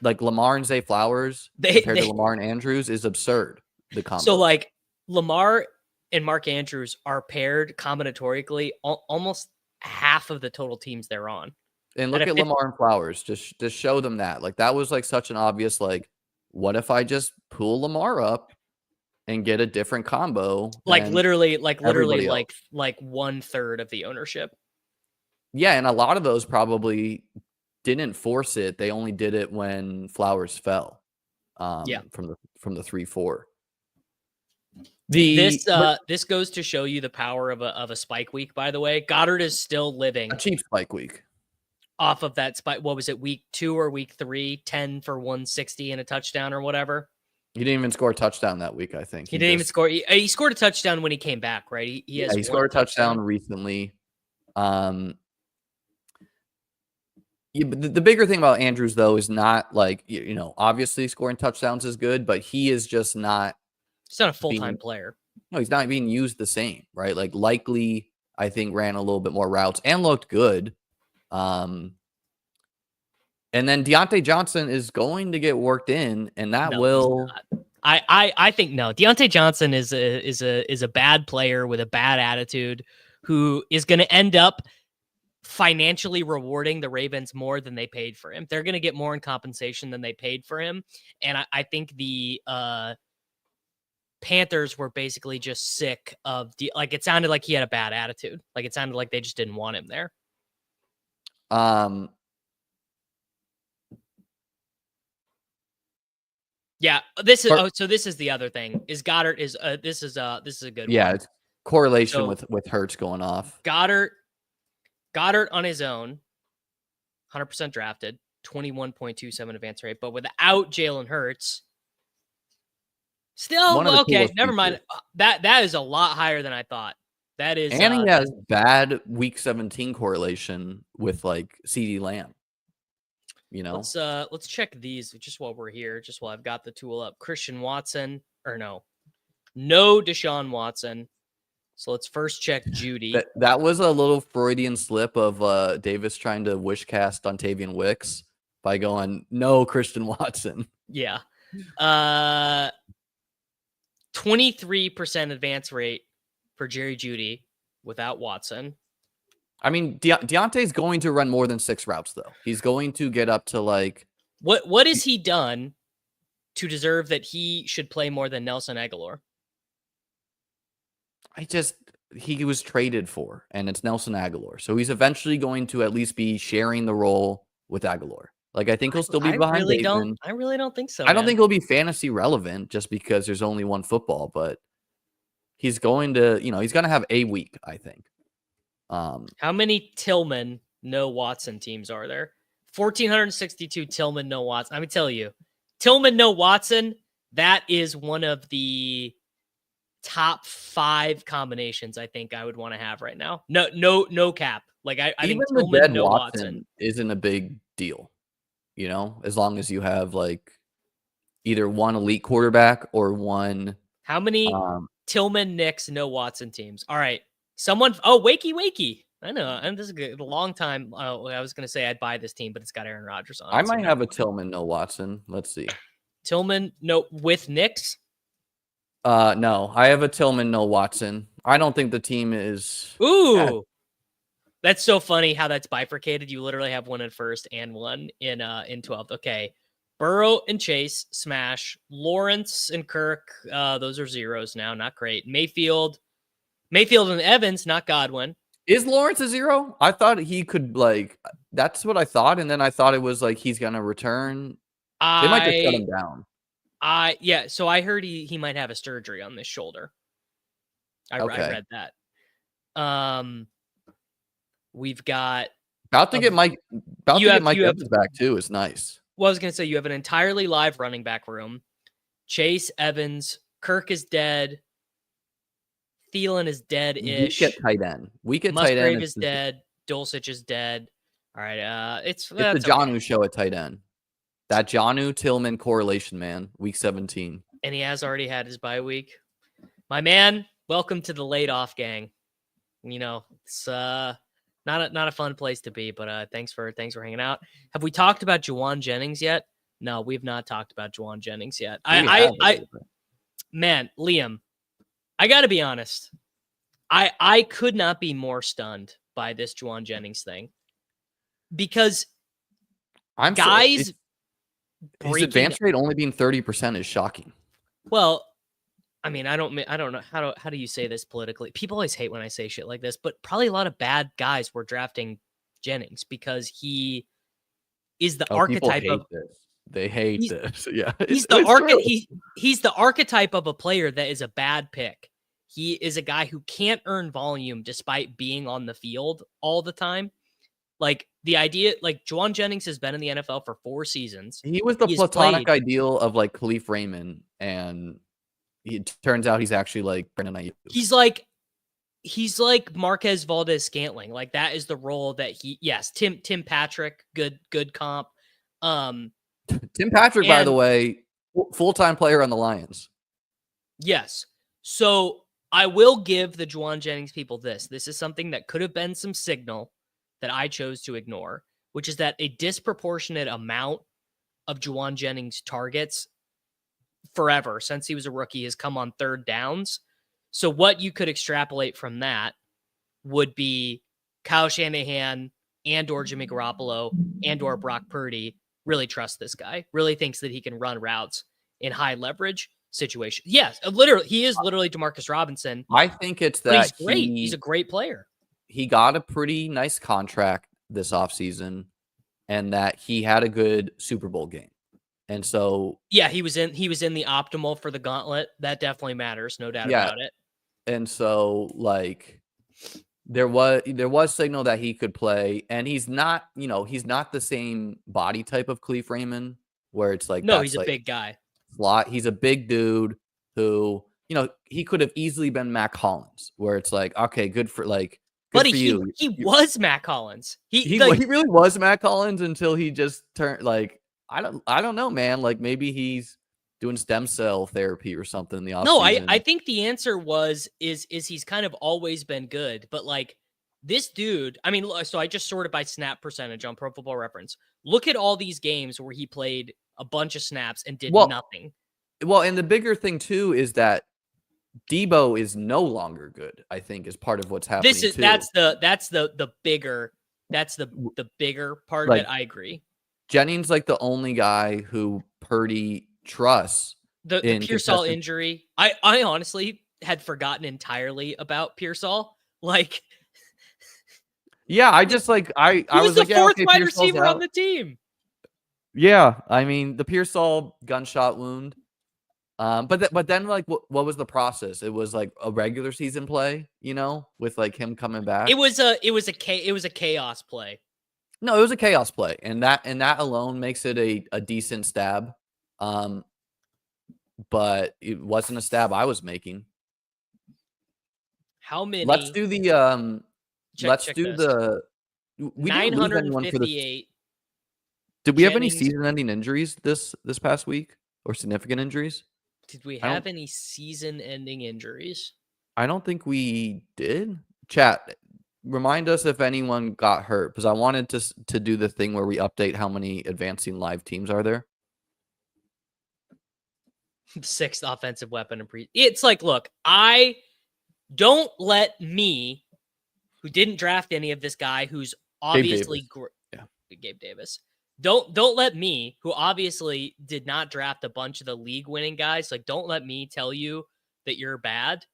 like Lamar and Zay Flowers compared to Lamar and Andrews is absurd. The combo. So like Lamar and Mark Andrews are paired combinatorically almost half of the total teams they're on. And look at Lamar and Flowers. Just show them that. Like that was like such an obvious like, what if I just pull Lamar up and get a different combo. Like than literally everybody else. like 1/3 of the ownership. Yeah, and a lot of those probably didn't force it. They only did it when Flowers fell Yeah. from the 3-4. This goes to show you the power of a spike week, by the way. Goddard is still living A cheap spike week. off of that spike. What was it, week 2 or week 3? 10 for 160 and a touchdown or whatever. He didn't even score a touchdown that week, I think. He didn't even score. He scored a touchdown when he came back, right? He scored a touchdown recently. Yeah, but the bigger thing about Andrews, though, is not like, obviously scoring touchdowns is good, but he is just not. He's not a full-time player. No, he's not being used the same, right? Like Likely, I think, ran a little bit more routes and looked good. And then Deontay Johnson is going to get worked in, and that will. I think no. Deontay Johnson is a bad player with a bad attitude who is going to end up financially rewarding the Ravens more than they paid for him. They're going to get more in compensation than they paid for him. And I think the Panthers were basically just sick of it sounded like he had a bad attitude. Like it sounded like they just didn't want him there. Yeah, this is the other thing. Is Goddard is this is a good one. Yeah, it's correlation with Hurts going off. Goddard on his own, 100% drafted, 21.27 advance rate, but without Jalen Hurts, still okay. Never mind. That is a lot higher than I thought. That is, and he has bad week 17 correlation with like CeeDee Lamb. Let's check these just while we're here, just while I've got the tool up. Christian Watson, or no Deshaun Watson. So let's first check Judy. That was a little Freudian slip of Davis trying to wishcast Dontavian Wicks by going, no Christian Watson. Yeah. 23% advance rate for Jerry Jeudy without Watson. I mean, Deontay's going to run more than 6 routes, though. He's going to get up to like... What has he done to deserve that he should play more than Nelson Agholor? He was traded for, and it's Nelson Agholor. So he's eventually going to at least be sharing the role with Agholor. Like, I think he'll still be behind Bateman. I really don't think so. I don't think he'll be fantasy relevant just because there's only one football, but he's going to, he's going to have a week, I think. How many Tillman, no Watson teams are there? 1,462 Tillman, no Watson. Let me tell you, Tillman, no Watson, that is one of the top 5 combinations I think I would want to have right now. No cap. Like I think Tillman, no Watson isn't a big deal. As long as you have like either one elite quarterback or one. How many Tillman, Knicks, no Watson teams? All right. Wakey. I know. And this is a long time. I was going to say I'd buy this team, but it's got Aaron Rodgers on it. I might have a Tillman, no Watson. Let's see. Tillman, no, with Knicks? No, I have a Tillman, no Watson. I don't think the team is. Ooh. That's so funny how that's bifurcated. You literally have one in first and one in 12th. Okay. Burrow and Chase, smash. Lawrence and Kirk, those are zeros now. Not great. Mayfield and Evans, not Godwin. Is Lawrence a 0? I thought he could, that's what I thought. And then I thought it was like he's going to return. They might just shut him down. Yeah. So I heard he might have a surgery on this shoulder. I read that. We've got about to get Mike Evans back too. Is nice. Well, I was going to say you have an entirely live running back room. Chase, Evans, Kirk is dead. Thielen is dead-ish. We get tight end. Musgrave is dead. Dulcich is dead. All right. It's the Jonnu show at tight end. That Jonnu Tillman correlation, man. Week 17. And he has already had his bye week. My man, welcome to the laid off gang. It's not a fun place to be, but thanks for hanging out. Have we talked about Jauan Jennings yet? No, we've not talked about Jauan Jennings yet. Man, Liam, I got to be honest. I could not be more stunned by this Jauan Jennings thing because his advance rate only being 30% is shocking. Well, I mean, I don't know how do you say this politically? People always hate when I say shit like this, but probably a lot of bad guys were drafting Jennings because he is the Oh, people archetype hate of this. They hate he's this. Yeah, he's the it's true. he's the archetype of a player that is a bad pick. He is a guy who can't earn volume despite being on the field all the time. Like the idea, like Jauan Jennings has been in the NFL for 4 seasons. He was the He has platonic played. ideal of like Khalif Raymond, and it turns out he's actually like Brandon Ayuk. He's like Marquez Valdez-Scantling. Like that is the role that Tim Patrick, good comp. Tim Patrick, by the way, full-time player on the Lions. Yes. So I will give the Jauan Jennings people this. This is something that could have been some signal that I chose to ignore, which is that a disproportionate amount of Jauan Jennings targets forever since he was a rookie has come on third downs. So what you could extrapolate from that would be Kyle Shanahan and or Jimmy Garoppolo and or Brock Purdy really trust this guy, really thinks that he can run routes in high leverage situations. Yes, literally, he is literally Demarcus Robinson. I think it's but that he's great. He's a great player. He got a pretty nice contract this offseason, and that he had a good Super Bowl game. And so yeah, he was in the optimal for the gauntlet. That definitely matters, no doubt about it. And so like there was signal that he could play, and he's not the same body type of Khalif Raymond where it's like, no, he's a big guy. Slot. He's a big dude who, he could have easily been Mac Hollins, where it's like, okay, good for you. He was Mac Hollins. He really was Mac Hollins until he just turned like, I don't know, man. Like maybe he's doing stem cell therapy or something in the offseason. No, I think the answer is he's kind of always been good, but like this dude, I mean, so I just sorted by snap percentage on Pro Football Reference. Look at all these games where he played a bunch of snaps and did nothing. Well, and the bigger thing too is that Debo is no longer good, I think, is part of what's happening. That's the bigger part of it. I agree. Jennings like the only guy who Purdy trusts. The Pearsall injury, I honestly had forgotten entirely about Pearsall. Like, yeah, I just like I was the fourth wide receiver on the team. Yeah, I mean the Pearsall gunshot wound. But then like what was the process? It was like a regular season play, with like him coming back. It was a chaos play. No, it was a chaos play, and that alone makes it a decent stab. But it wasn't a stab I was making. How many? Let's do the we 958. Did we have any season-ending injuries this past week, or significant injuries? Did we have any season-ending injuries? I don't think we did. Chat, remind us if anyone got hurt, because I wanted to do the thing where we update how many advancing live teams are there. 6th offensive weapon. It's like, look, I don't let me, who didn't draft any of this guy, who's obviously Gabe Davis. Don't let me, who obviously did not draft a bunch of the league-winning guys, like don't let me tell you that you're bad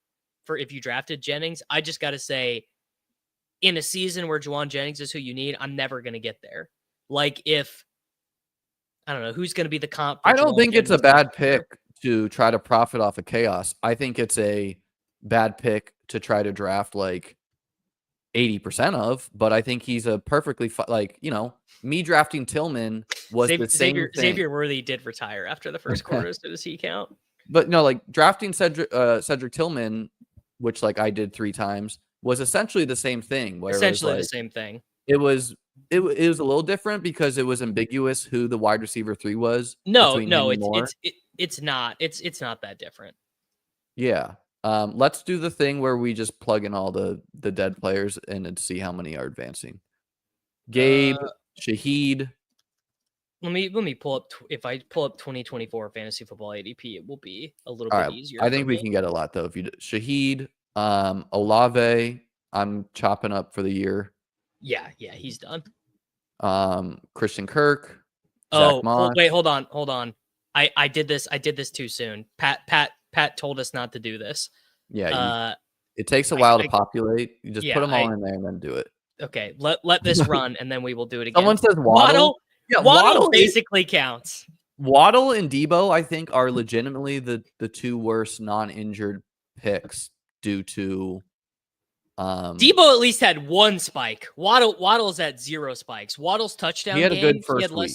for if you drafted Jennings. I just got to say, in a season where Jauan Jennings is who you need, I'm never going to get there. Like if, I don't know, who's going to be the comp? I don't think it's a bad pick to try to profit off of chaos. I think it's a bad pick to try to draft like 80% of, but I think he's a perfectly me drafting Tillman was the same thing. Xavier Worthy did retire after the first quarter, so does he count? But no, like drafting Cedric Tillman, which like I did 3 times, was essentially the same thing. Where essentially the same thing. It was a little different because it was ambiguous who the wide receiver 3 was. No, it's not. It's not that different. Yeah. Let's do the thing where we just plug in all the dead players and see how many are advancing. Gabe, Shaheed. Let me pull up. If I pull up 2024 fantasy football ADP, it will be a little bit easier. I think we can get a lot though. If you Shaheed, Olave, I'm chopping up for the year. Yeah, he's done. Christian Kirk. Zach Moss. Wait, hold on. I did this too soon. Pat Pat told us not to do this. Yeah, it takes a while to populate. You just put them all in there and then do it. Okay, let this run, and then we will do it again. Someone says Waddle. Yeah, Waddle basically counts. Waddle and Debo, I think, are legitimately the two worst non-injured picks due to Debo at least had one spike. Waddle's at 0 spikes. Waddle's touchdown game. He had a good first week.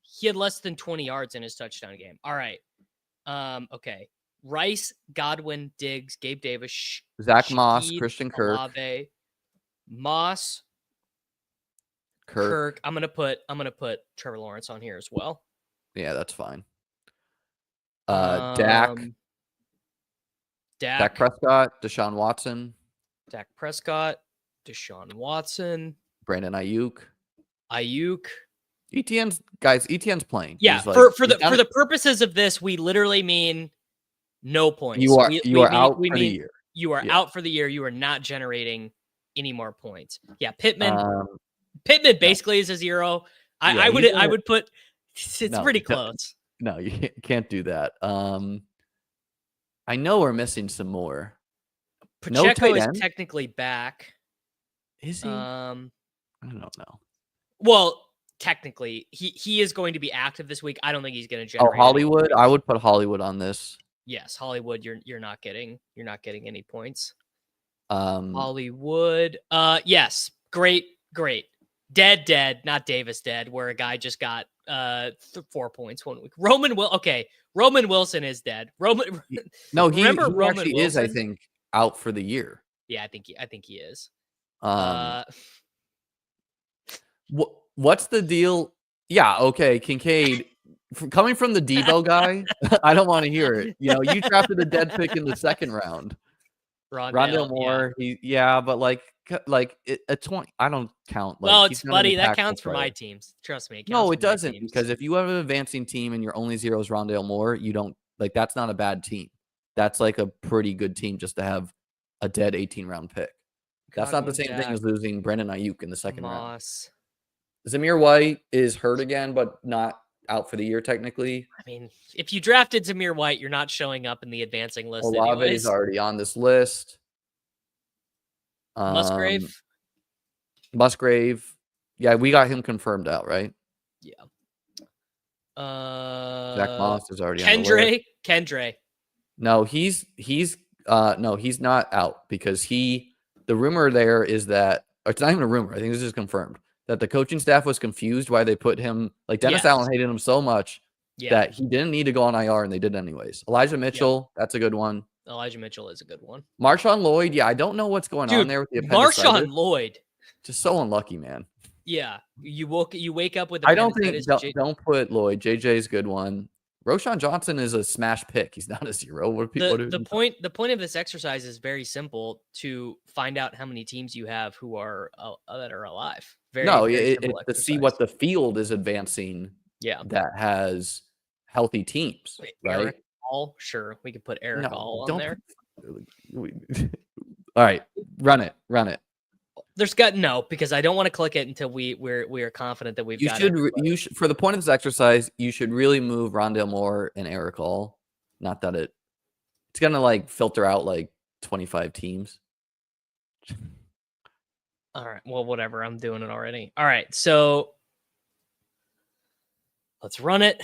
He had less than 20 yards in his touchdown game. All right. Okay. Rice, Godwin, Diggs, Gabe Davis, Zach Moss, Christian Kirk, Olave, Moss, Kirk. I'm gonna put Trevor Lawrence on here as well. Yeah, that's fine. Dak Prescott, Deshaun Watson, Brandon Ayuk. ETN's playing. Yeah, for the purposes of this, we literally mean no points. You are out for the year. You are out for the year. You are not generating any more points. Yeah, Pittman basically is a 0. I would put it's pretty close. No, you can't do that. I know we're missing some more. Pacheco is technically back. Is he? I don't know. Well, technically, he is going to be active this week. I don't think he's going to generate. Oh, Hollywood. I would put Hollywood on this. Yes, Hollywood. You're not getting any points. Hollywood. Yes, great. Dead, not Davis dead, where a guy just got 4 points 1 week. Roman Wilson is dead. No, he actually is, I think, out for the year. Yeah, I think he is. What's the deal? Yeah, okay, Kincaid. Coming from the Debo guy, I don't want to hear it. You drafted a dead pick in the second round. Rondale Moore, but like a 20, I don't count. Well, it's buddy, that counts for my teams. Trust me. No, it doesn't, because if you have an advancing team and your only 0 is Rondale Moore, you don't that's not a bad team. That's like a pretty good team just to have a dead 18-round pick. That's not the same thing as losing Brandon Ayuk in the second round. Zamir White is hurt again, but not out for the year technically. I mean, if you drafted Zamir White, you're not showing up in the advancing list. Olave is already on this list. Musgrave. Yeah, we got him confirmed out, right? Yeah. Zach Moss is already on the list. Kendre. No, he's not out, because the rumor there is that, or it's not even a rumor, I think this is confirmed, that the coaching staff was confused why they put him, Dennis Allen hated him so much that he didn't need to go on IR, and they did anyways. Elijah Mitchell, that's a good one. Elijah Mitchell is a good one. Marshawn Lloyd, I don't know what's going on there with the appendicitis. Marshawn Lloyd. Just so unlucky, man. Yeah. You wake up with I don't put Lloyd. JJ's a good one. Roshan Johnson is a smash pick. He's not a 0. The point of this exercise is very simple: to find out how many teams you have who are that are alive. To see what the field is advancing. Yeah, that has healthy teams. Right? Eric All, sure, we could put Eric All on there. All right, run it. Because I don't want to click it until we are confident that we've got it. You should, for the point of this exercise, you should really move Rondale Moore and Eric All. Not that it's gonna filter out 25 teams. All right. Well, whatever. I'm doing it already. All right. So let's run it.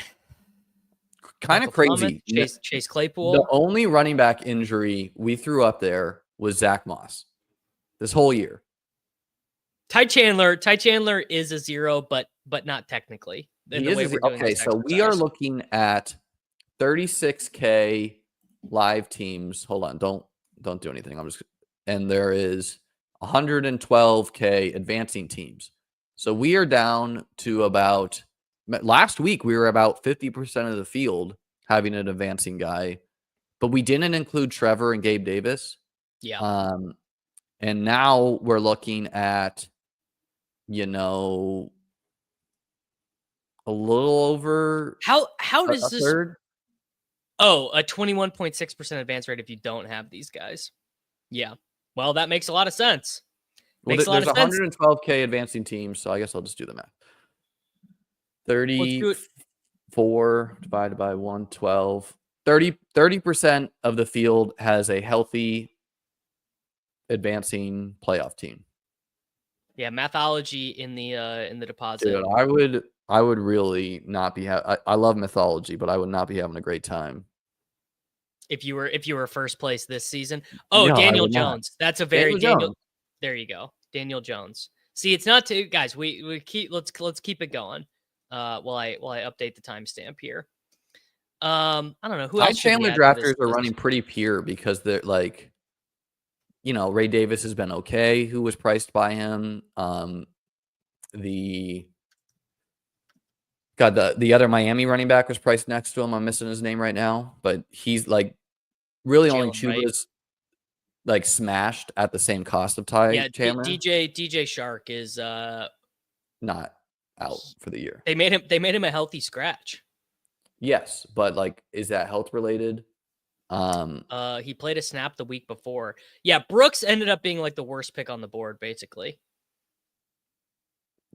Kind of crazy. Chase Claypool. The only running back injury we threw up there was Zach Moss this whole year. Ty Chandler is a 0, but not technically. So we are looking at 36K live teams. Hold on, don't do anything. And there is 112K advancing teams. So we are down to about, last week we were about 50% of the field having an advancing guy, but we didn't include Trevor and Gabe Davis. Yeah. And now we're looking at, a little over how does this third? A 21.6% advance rate if you don't have these guys. Yeah. Well, that makes a lot of sense. There's 112K advancing teams, so I guess I'll just do the math. 34 divided by 112. 30% of the field has a healthy advancing playoff team. Yeah, mythology in the deposit. Dude, I would really not be I love mythology, but I would not be having a great time. If you were first place this season. Oh, No, I Daniel would not. Jones. That's a very Daniel Jones. There you go. Daniel Jones. See, it's not too guys, we keep let's keep it going. While I update the timestamp here. I don't know who Ty else should we Chandler add to this drafters are list? running pretty pure because they're like, Ray Davis has been okay, who was priced by him. The other Miami running back was priced next to him. I'm missing his name right now, but he's like really only Jalen, right? Chuba's like smashed at the same cost of Ty Chandler. DJ Shark is not out for the year. They made him a healthy scratch. Yes, but like, is that health related? He played a snap the week before. Yeah, Brooks ended up being like the worst pick on the board, basically.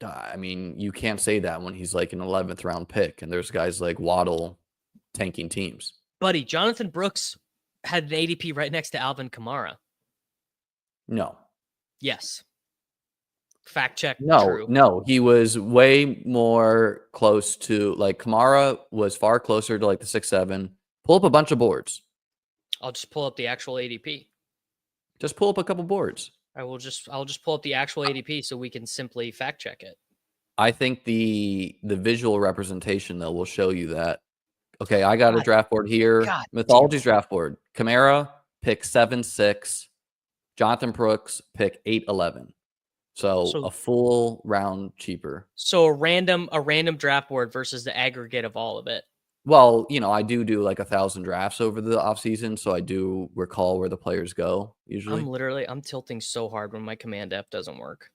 I mean, you can't say that when he's like an 11th round pick, and there's guys like Waddle tanking teams. Buddy, Jonathan Brooks had an ADP right next to Alvin Kamara. No. Yes. Fact check. No, true. No, he was way more close to like Kamara was far closer to like the 6-7. Pull up a bunch of boards. I'll just pull up the actual ADP. Just pull up a couple boards. I'll just pull up the actual ADP so we can simply fact check it. I think the visual representation though will show you that. Okay, I got a draft board here. Mythology's draft board. Kamara pick 7-6. Jonathan Brooks pick 8-11. So a full round cheaper. So a random draft board versus the aggregate of all of it. Well, I do like 1,000 drafts over the offseason, so I do recall where the players go usually. I'm tilting so hard when my command F doesn't work.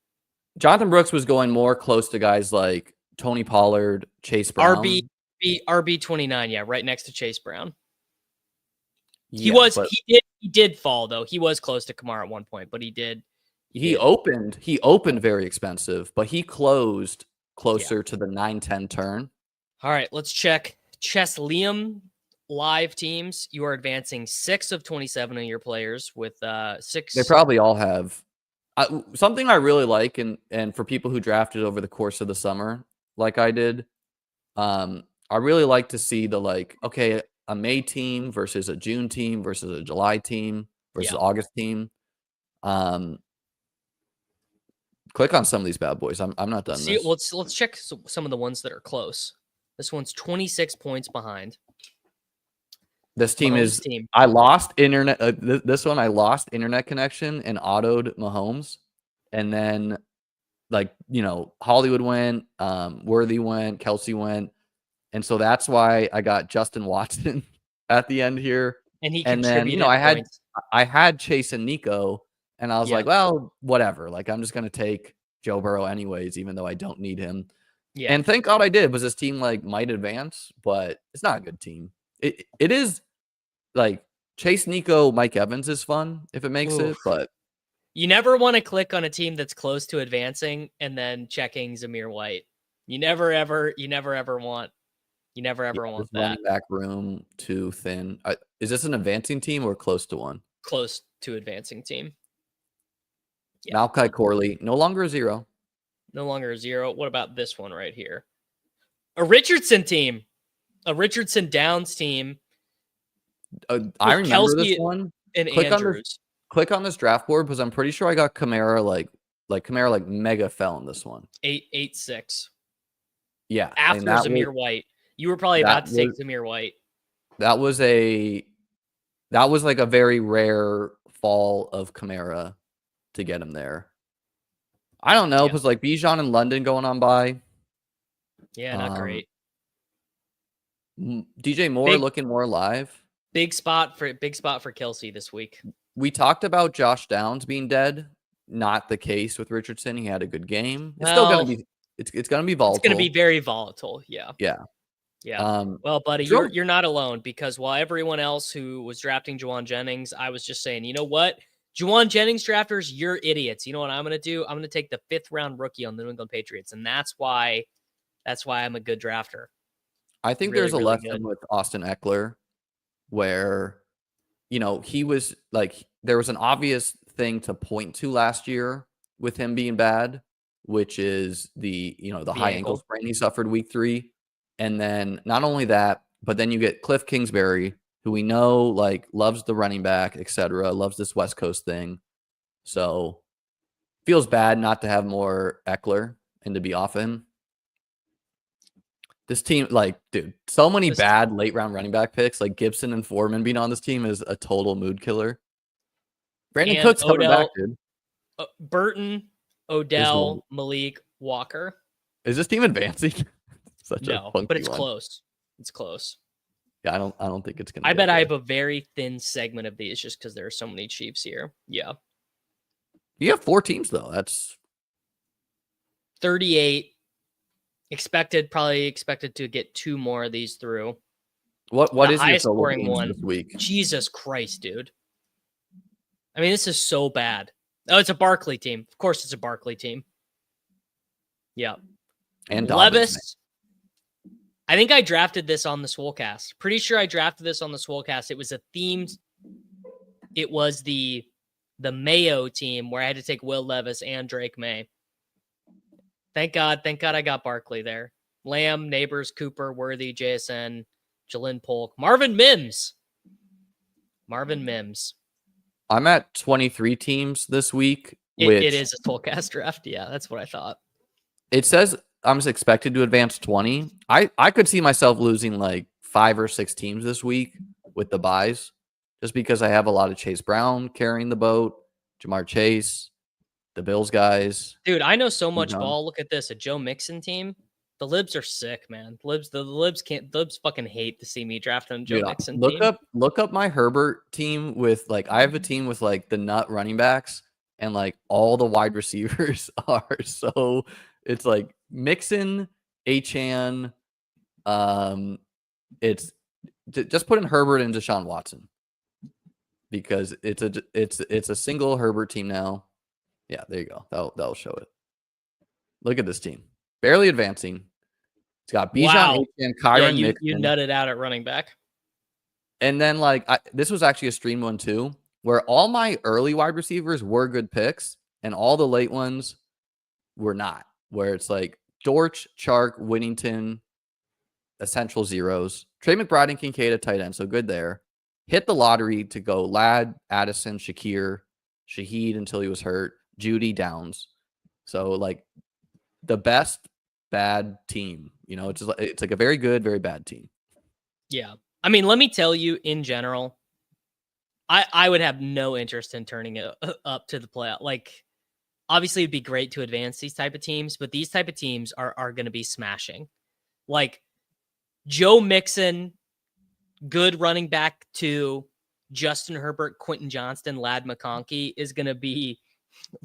Jonathan Brooks was going more close to guys like Tony Pollard, Chase Brown. RB29, yeah, right next to Chase Brown. Yeah, he did fall though. He was close to Kamara at one point, but he did. He opened very expensive, but he closed closer to the 9-10 turn. All right, let's check Chess Liam live teams. You are advancing 6 of 27 of your players with 6. They probably all have something I really like, and for people who drafted over the course of the summer, like I did, I really like to see the a May team versus a June team versus a July team versus August team. Click on some of these bad boys. I'm not done. Let's check some of the ones that are close. This one's 26 points behind. This team I lost internet. This one I lost internet connection and autoed Mahomes, and then Hollywood went, Worthy went, Kelsey went, and so that's why I got Justin Watson at the end here. And then I had Chase and Nico. And I was like, well, whatever. Like, I'm just going to take Joe Burrow anyways, even though I don't need him. Yeah. And thank God I did, was this team might advance, but it's not a good team. It is like Chase, Nico, Mike Evans is fun if it makes it, but you never want to click on a team that's close to advancing and then checking Zamir White. You never ever want that. Running back room too thin. Is this an advancing team or close to one? Close to advancing team. Yeah. Malachi Corley, no longer a 0. No longer a 0. What about this one right here? A Richardson team. A Richardson Downs team. I remember Kelsey this one. And Andrews. Click on this draft board because I'm pretty sure I got Kamara Kamara mega fell in this one. 8-6. Yeah. After Zamir White. You were probably about to take Zamir White. That was a very rare fall of Kamara to get him there. I don't know, because Bijan and London going on by. Yeah, not great. DJ Moore looking more alive. Big spot for Kelsey this week. We talked about Josh Downs being dead. Not the case with Richardson. He had a good game. It's still gonna be it's gonna be volatile. It's gonna be very volatile. Yeah. Yeah. Yeah. Well, buddy, you're not alone, because while everyone else who was drafting Jauan Jennings, I was just saying, you know what? Jauan Jennings drafters, you're idiots. You know what I'm going to do? I'm going to take the 5th round rookie on the New England Patriots, and that's why I'm a good drafter. I think there's a lesson with Austin Eckler where, he was like, there was an obvious thing to point to last year with him being bad, which is the high ankle sprain he suffered week 3. And then not only that, but then you get Cliff Kingsbury, who we know like loves the running back, etc., loves this West Coast thing. So feels bad not to have more Eckler and to be off him. This team, like, dude, so many bad late round running back picks, like Gibson and Foreman being on this team is a total mood killer. Brandon Cook's coming back, dude. Burton, Odell, Malik, Walker. Is this team advancing? No, but it's close. It's close. Yeah, I don't think it's gonna. I bet I have a very thin segment of these just because there are so many Chiefs here. Yeah. You have 4 teams though. That's 38. Probably expected to get 2 more of these through. What is your scoring one this week? Jesus Christ, dude. I mean, this is so bad. Oh, it's a Barkley team. Of course it's a Barkley team. Yeah. And Levis. I think I drafted this on the Swolecast. Pretty sure I drafted this on the Swolecast. It was a themed. It was the Mayo team where I had to take Will Levis and Drake May. Thank God I got Barkley there. Lamb, Neighbors, Cooper, Worthy, JSN, Jalen Polk, Marvin Mims. I'm at 23 teams this week. It is a Swolecast draft. Yeah, that's what I thought. It says I'm just expected to advance 20. I could see myself losing like 5 or 6 teams this week with the buys, just because I have a lot of Chase Brown carrying the boat, Jamar Chase, the Bills guys. Dude, I know so much ball. Look at this, a Joe Mixon team. The Libs are sick, man. The Libs fucking hate to see me drafting a Joe Mixon team. Look up my Herbert team with like, I have a team with like the nut running backs and like all the wide receivers are so, it's like Mixon, Achane, it's just put in Herbert and Deshaun Watson because it's a single Herbert team now. Yeah, there you go. That'll show it. Look at this team. Barely advancing. It's got Bijan, Achane, Kyron, Mixon. You nutted out at running back. And then like this was actually a stream one too, where all my early wide receivers were good picks and all the late ones were not. Where it's like Dortch, Chark, Whittington, essential zeros. Trey McBride and Kincaid at tight end, so good there. Hit the lottery to go Ladd, Addison, Shakir, Shaheed until he was hurt, Judy, Downs. So like the best bad team, it's like a very good, very bad team. Yeah. I mean, let me tell you in general, I would have no interest in turning it up to the playoff. Like, obviously it'd be great to advance these type of teams, but these type of teams are going to be smashing. Like Joe Mixon, good running back to Justin Herbert, Quentin Johnston, Ladd McConkey is going to be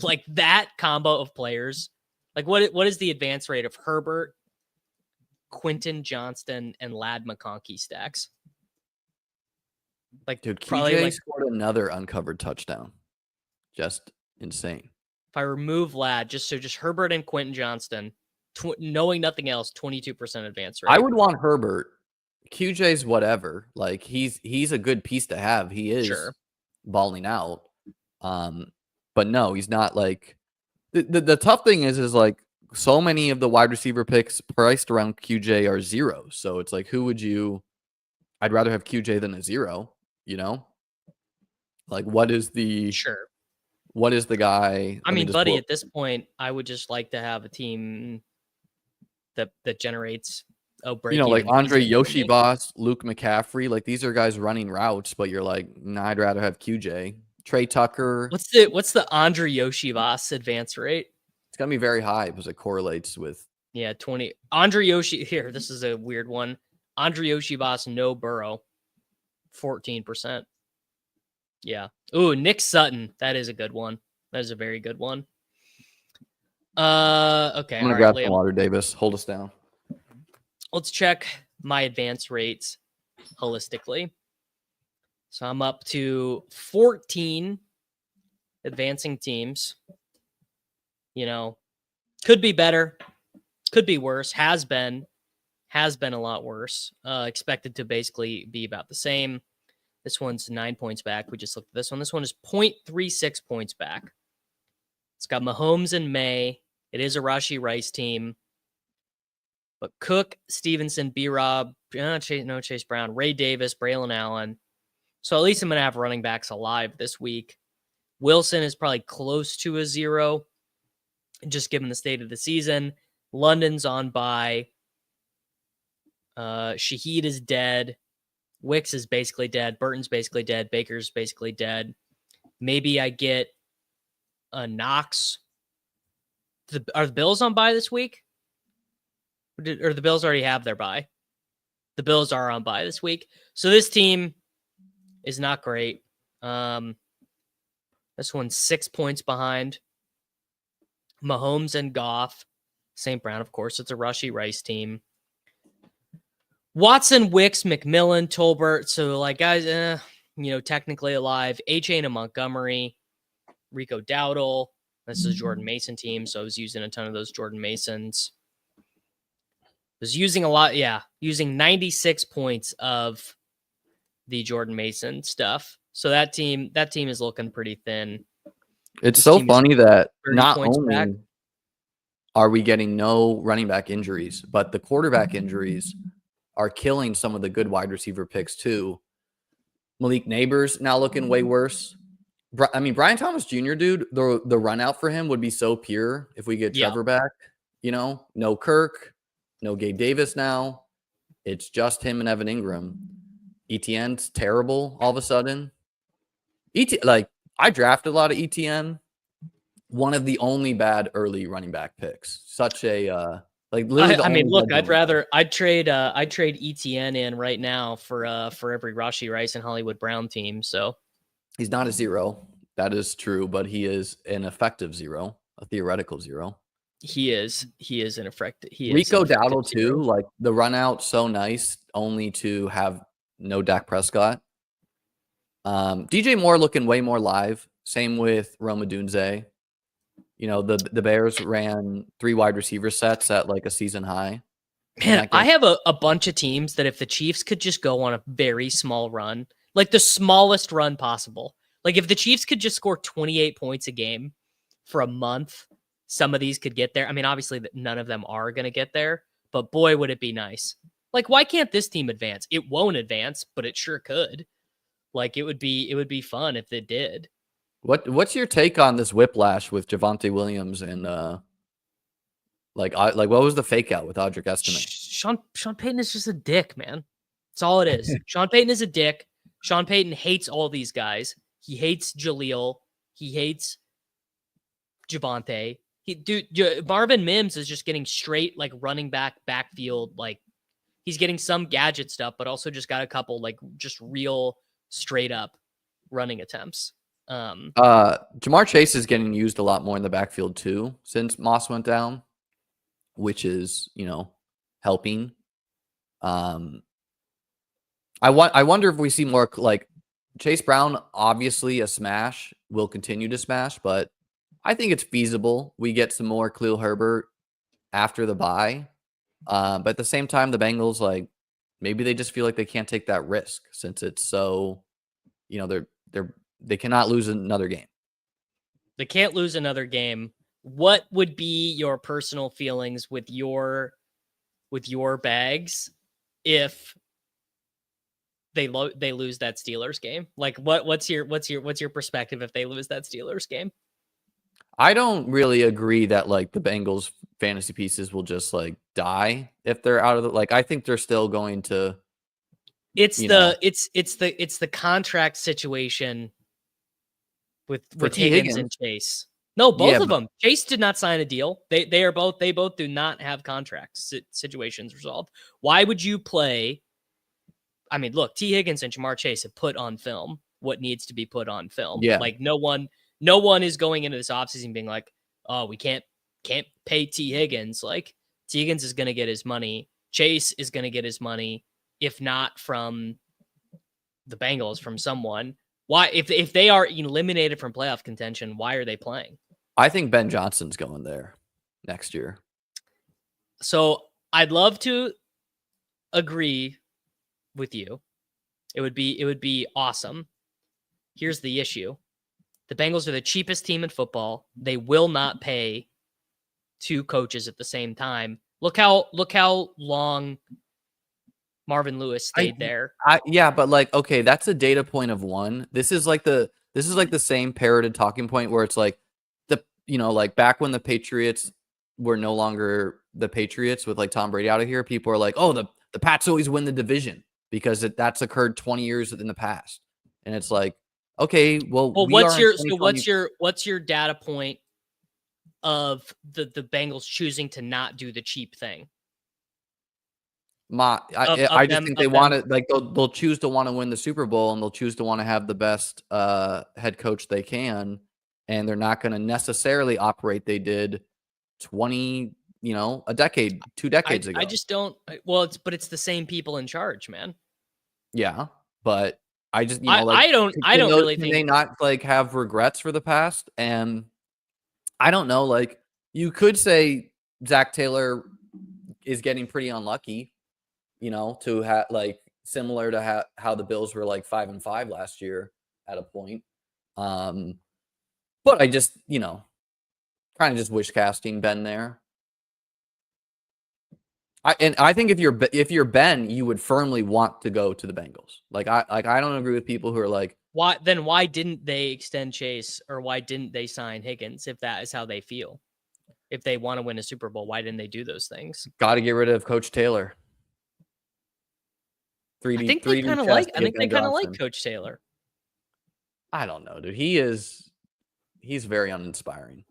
like that combo of players. Like what is the advance rate of Herbert, Quentin Johnston, and Ladd McConkey stacks? Like, dude, QJ scored another uncovered touchdown. Just insane. If I remove Ladd, just Herbert and Quentin Johnston, knowing nothing else, 22% advance rate. I would want Herbert. QJ's whatever. Like he's a good piece to have. He is balling out. But no, he's not like the tough thing is like so many of the wide receiver picks priced around QJ are zeros. So it's like, I'd rather have QJ than a zero, Like what is the guy? I mean, buddy, at this point, I would just like to have a team that generates like Andre Yoshibas, Luke McCaffrey, like these are guys running routes, but you're like, nah, I'd rather have QJ. Trey Tucker. What's the Andre Yoshibas advance rate? It's gonna be very high because it correlates with 20. Andre Yoshi here. This is a weird one. Andre Yoshibas, no Burrow, 14%. Yeah. Ooh, Nick Sutton. That is a good one. That is a very good one. Okay. I'm gonna grab some water, Davis. Hold us down. Let's check my advance rates holistically. So I'm up to 14 advancing teams. Could be better, could be worse, has been a lot worse. Expected to basically be about the same. This one's 9 points back. We just looked at this one. This one is 0.36 points back. It's got Mahomes and May. It is a Rashee Rice team. But Cook, Stevenson, B-Rob, Chase Brown, Ray Davis, Braylon Allen. So at least I'm going to have running backs alive this week. Wilson is probably close to a 0, just given the state of the season. London's on bye. Shaheed is dead. Wicks is basically dead. Burton's basically dead. Baker's basically dead. Maybe I get a Knox. Are the Bills on bye this week? Or the Bills already have their bye? The Bills are on bye this week. So this team is not great. This one's 6 points behind. Mahomes and Goff. St. Brown, of course. It's a Rashee Rice team. Watson, Wicks, McMillan, Tolbert. So, like, guys, technically alive. A-Chain and Montgomery. Rico Dowdle. This is a Jordan Mason team, so I was using a ton of those Jordan Masons. Was using a lot, using 96 points of the Jordan Mason stuff. So that team is looking pretty thin. It's so funny that not only are we getting no running back injuries, but the quarterback injuries are killing some of the good wide receiver picks too. Malik Neighbors now looking way worse. I mean, Brian Thomas Jr., dude, the run out for him would be so pure if we get Trevor back. No Kirk, no Gabe Davis now. It's just him and Evan Ingram. ETN's terrible all of a sudden. I drafted a lot of ETN. One of the only bad early running back picks. Such a literally. I'd trade ETN in right now for every Rashee Rice and Hollywood Brown team. So he's not a 0. That is true, but he is an effective 0, a theoretical 0. He is an effective. Rico Dowdle too. Like the run out, so nice, only to have no Dak Prescott. DJ Moore looking way more live. Same with Roma Dunze. The Bears ran 3 wide receiver sets at like a season high. Man, I have a bunch of teams that if the Chiefs could just go on a very small run, like the smallest run possible, like if the Chiefs could just score 28 points a game for a month, some of these could get there. I mean, obviously none of them are going to get there, but boy, would it be nice. Like, why can't this team advance? It won't advance, but it sure could. Like, it would be fun if it did. What's your take on this whiplash with Javonte Williams and what was the fake out with Audric Estime? Sean Payton is just a dick, man. That's all it is. Sean Payton is a dick. Sean Payton hates all these guys. He hates Jaleel. He hates Javonte. Marvin Mims is just getting straight like running backfield. Like he's getting some gadget stuff, but also just got a couple like just real straight up running attempts. Jamar Chase is getting used a lot more in the backfield too since Moss went down, which is helping. I wonder if we see more like Chase Brown. Obviously, a smash will continue to smash, but I think it's feasible we get some more Khalil Herbert after the bye. But at the same time, the Bengals maybe they just feel like they can't take that risk since it's so they cannot lose another game. They can't lose another game. What would be your personal feelings with your bags if they lose that Steelers game? Like what's your perspective if they lose that Steelers game? I don't really agree that the Bengals fantasy pieces will just die if they're out of the I think they're still going to. It's the contract situation with Higgins and Chase. No, both of them. Chase did not sign a deal. They both do not have contract situations resolved. Why would you play? I mean, look, T. Higgins and Jamar Chase have put on film what needs to be put on film. Yeah. Like no one is going into this offseason being like, oh, we can't pay T. Higgins. Like T. Higgins is going to get his money. Chase is going to get his money, if not from the Bengals, from someone. Why, if they are eliminated from playoff contention, why are they playing? I think Ben Johnson's going there next year. So I'd love to agree with you. It would be awesome. Here's the issue. The Bengals are the cheapest team in football. They will not pay 2 coaches at the same time. Look how long Marvin Lewis stayed there. Yeah, but like, okay, that's a data point of 1. This is like the same parroted talking point where it's like like back when the Patriots were no longer the Patriots with like Tom Brady out of here, people are like, oh, the Pats always win the division because that's occurred 20 years in the past. And it's like, okay, well what's your data point of the Bengals choosing to not do the cheap thing? I just think they want to, like, they'll choose to want to win the Super Bowl, and they'll choose to want to have the best head coach they can, and they're not going to necessarily operate they did 20, a decade, 2 decades ago. I just don't. Well, it's the same people in charge, man. Yeah, but I just I don't really think they not like have regrets for the past, and I don't know. Like, you could say Zach Taylor is getting pretty unlucky. To have like similar to how the Bills were like 5-5 last year at a point. But I just, kind of just wish casting Ben there. I think if you're Ben, you would firmly want to go to the Bengals. Like I don't agree with people who are like, why didn't they extend Chase, or why didn't they sign Higgins if that is how they feel? If they want to win a Super Bowl, why didn't they do those things? Got to get rid of Coach Taylor. I think they kind of like Coach Taylor. I don't know, dude. He's very uninspiring.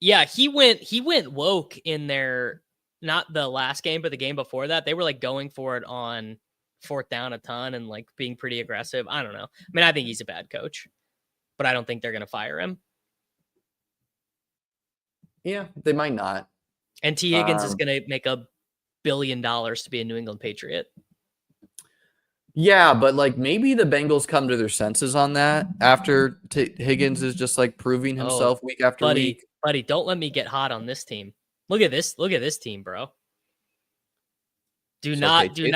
Yeah, he went woke in their, not the last game, but the game before that. They were like going for it on 4th down a ton and like being pretty aggressive. I don't know. I mean, I think he's a bad coach, but I don't think they're going to fire him. Yeah, they might not. And T. Higgins is going to make $1 billion to be a New England Patriot. Yeah, but like maybe the Bengals come to their senses on that after Higgins is just like proving himself week after week. Buddy, don't let me get hot on this team. Look at this team, bro. Don't let this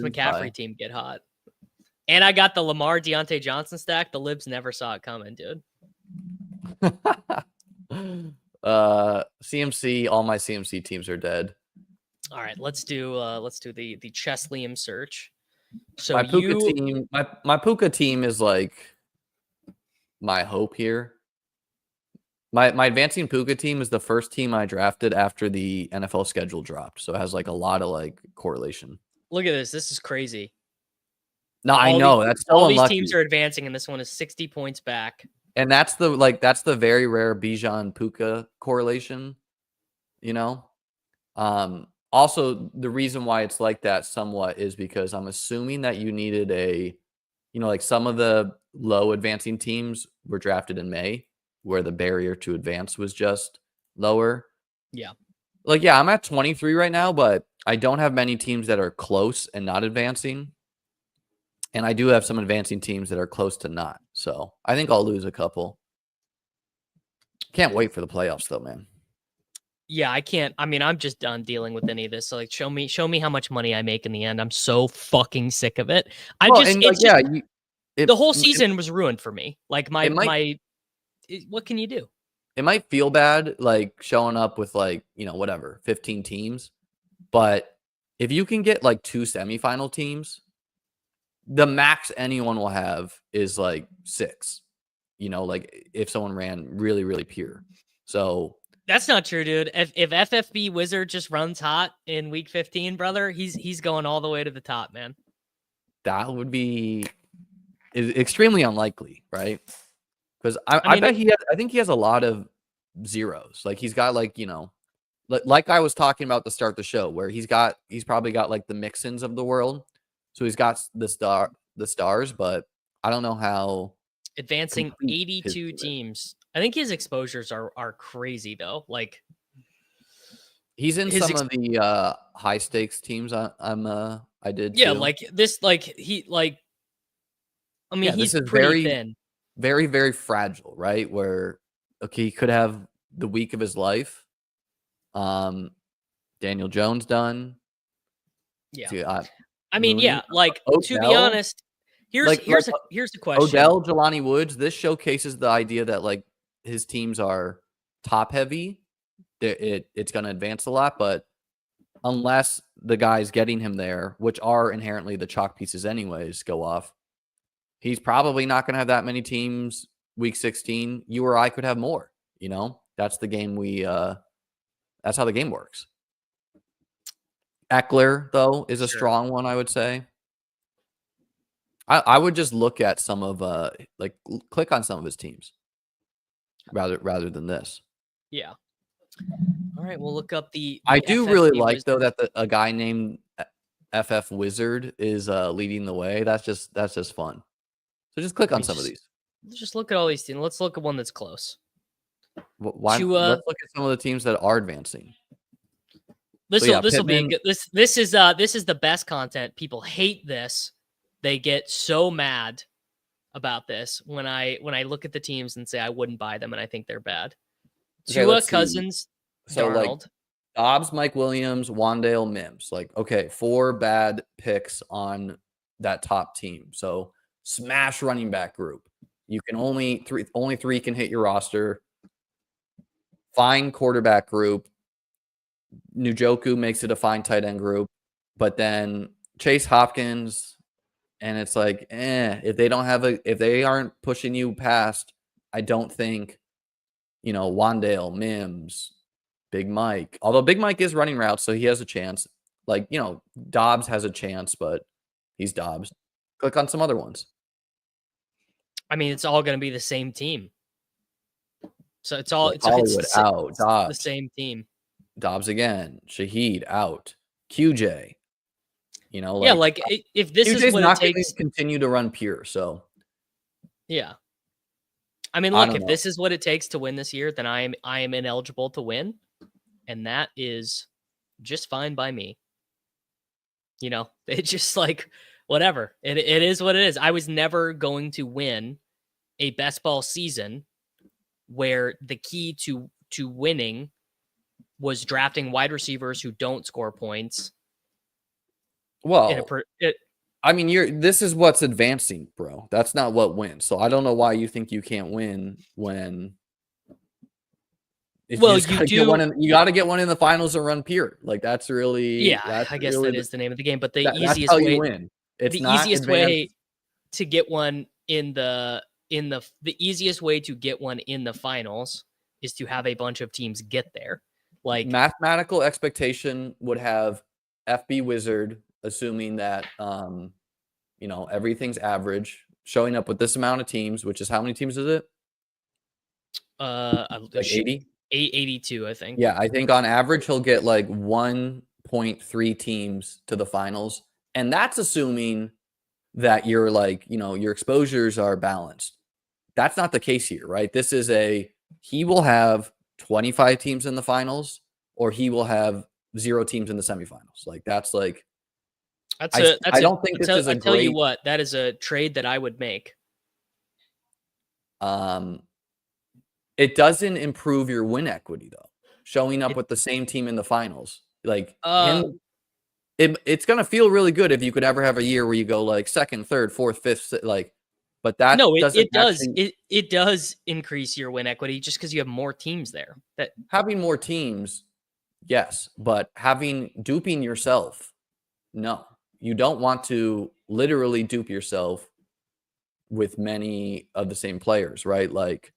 McCaffrey team get hot. And I got the Lamar Deontay Johnson stack. The libs never saw it coming, dude. CMC, all my CMC teams are dead. All right, let's do the Chess Liam search. So my Puka team is like my hope here. My advancing Puka team is the first team I drafted after the NFL schedule dropped, so it has like a lot of like correlation. Look at this. This is crazy. No, I know that's so unlucky. All these teams are advancing, and this one is 60 points back. And that's the very rare Bijan Puka correlation, Also, the reason why it's like that somewhat is because I'm assuming that you needed like some of the low advancing teams were drafted in May, where the barrier to advance was just lower. Yeah. Like, yeah, I'm at 23 right now, but I don't have many teams that are close and not advancing. And I do have some advancing teams that are close to not. So I think I'll lose a couple. Can't wait for the playoffs though, man. Yeah, I can't. I mean, I'm just done dealing with any of this. So like, show me how much money I make in the end. I'm so fucking sick of it. The whole season was ruined for me. Like what can you do? It might feel bad, like showing up with like, 15 teams. But if you can get like 2 semifinal teams, the max anyone will have is like 6, like if someone ran really, really pure. So that's not true, dude. If FFB Wizard just runs hot in week 15, brother, he's going all the way to the top, man. That would be extremely unlikely, right? Because I think he has a lot of zeros. Like he's got like, like I was talking about to start the show, where he's probably got like the Mixins of the world. So he's got the stars, but I don't know how advancing 82 teams. I think his exposures are crazy though. Like he's in some of the high stakes teams. I did. Yeah, too. like this. Like he like. I mean, he's pretty very thin. Very, very fragile, right? Where he could have the week of his life. Daniel Jones done. Yeah. See, I mean, Mooney, yeah, like to be Odell, honest, here's like here's the question. Odell, Jelani Woods. This showcases the idea that like his teams are top heavy. It's going to advance a lot, but unless the guys getting him there, which are inherently the chalk pieces anyways, go off, he's probably not going to have that many teams week 16. You or I could have more, you know? That's the game that's how the game works. Eckler, though, is a strong one, I would say. I would just look at some of like click on some of his teams rather than this. Yeah. All right, we'll look up the I do FFP really like Wizard. though that a guy named FF Wizard is leading the way. That's just fun. So just click on some of these. Let's just look at all these teams. Let's look at one that's close. Why? Let's look at some of the teams that are advancing. This will be good. This is the best content. People hate this. They get so mad about this when I look at the teams and say I wouldn't buy them and I think they're bad. Okay, Tua, Cousins, so Darnold. like Dobbs, Mike Williams, Wandale, Mims. Like, okay, 4 bad picks on that top team. So smash running back group. You can only 3 can hit your roster. Fine quarterback group. Njoku makes it a fine tight end group, but then Chase Hopkins, and it's like, if they aren't pushing you past, I don't think, Wandale, Mims, Big Mike. Although Big Mike is running routes, so he has a chance. Like, Dobbs has a chance, but he's Dobbs. Click on some other ones. I mean, it's all going to be the same team. So it's Hollywood out. Dobbs. The same team. Dobbs again. Shaheed out. QJ. If this QJ's is what not it takes, to continue to run pure. So yeah. I mean, look, if this is what it takes to win this year, then I am ineligible to win, and that is just fine by me. It's just like whatever. It is what it is. I was never going to win a best ball season where the key to winning was drafting wide receivers who don't score points. Well, this is what's advancing, bro. That's not what wins. So I don't know why you think you can't win when. You got to get one in the finals and run pure. Like that's really, I guess that is the name of the game. But the easiest that's how way, you win. It's the not easiest advanced. way to get one the easiest way to get one in the finals is to have a bunch of teams get there. Like mathematical expectation would have FB Wizard, assuming that everything's average, showing up with this amount of teams, which is how many teams is it? Like 80? 82, I think. Yeah, I think on average he'll get like 1.3 teams to the finals. And that's assuming that you're like, your exposures are balanced. That's not the case here, right? This is he will have 25 teams in the finals, or he will have 0 teams in the semifinals. Like that's like, I don't think this is a great. I tell you what, that is a trade that I would make. It doesn't improve your win equity though. Showing up with the same team in the finals, like it's gonna feel really good if you could ever have a year where you go like 2nd, 3rd, 4th, 5th, like. But that it does increase your win equity just because you have more teams there. That having more teams, yes, but duping yourself, no. You don't want to literally dupe yourself with many of the same players, right? Like,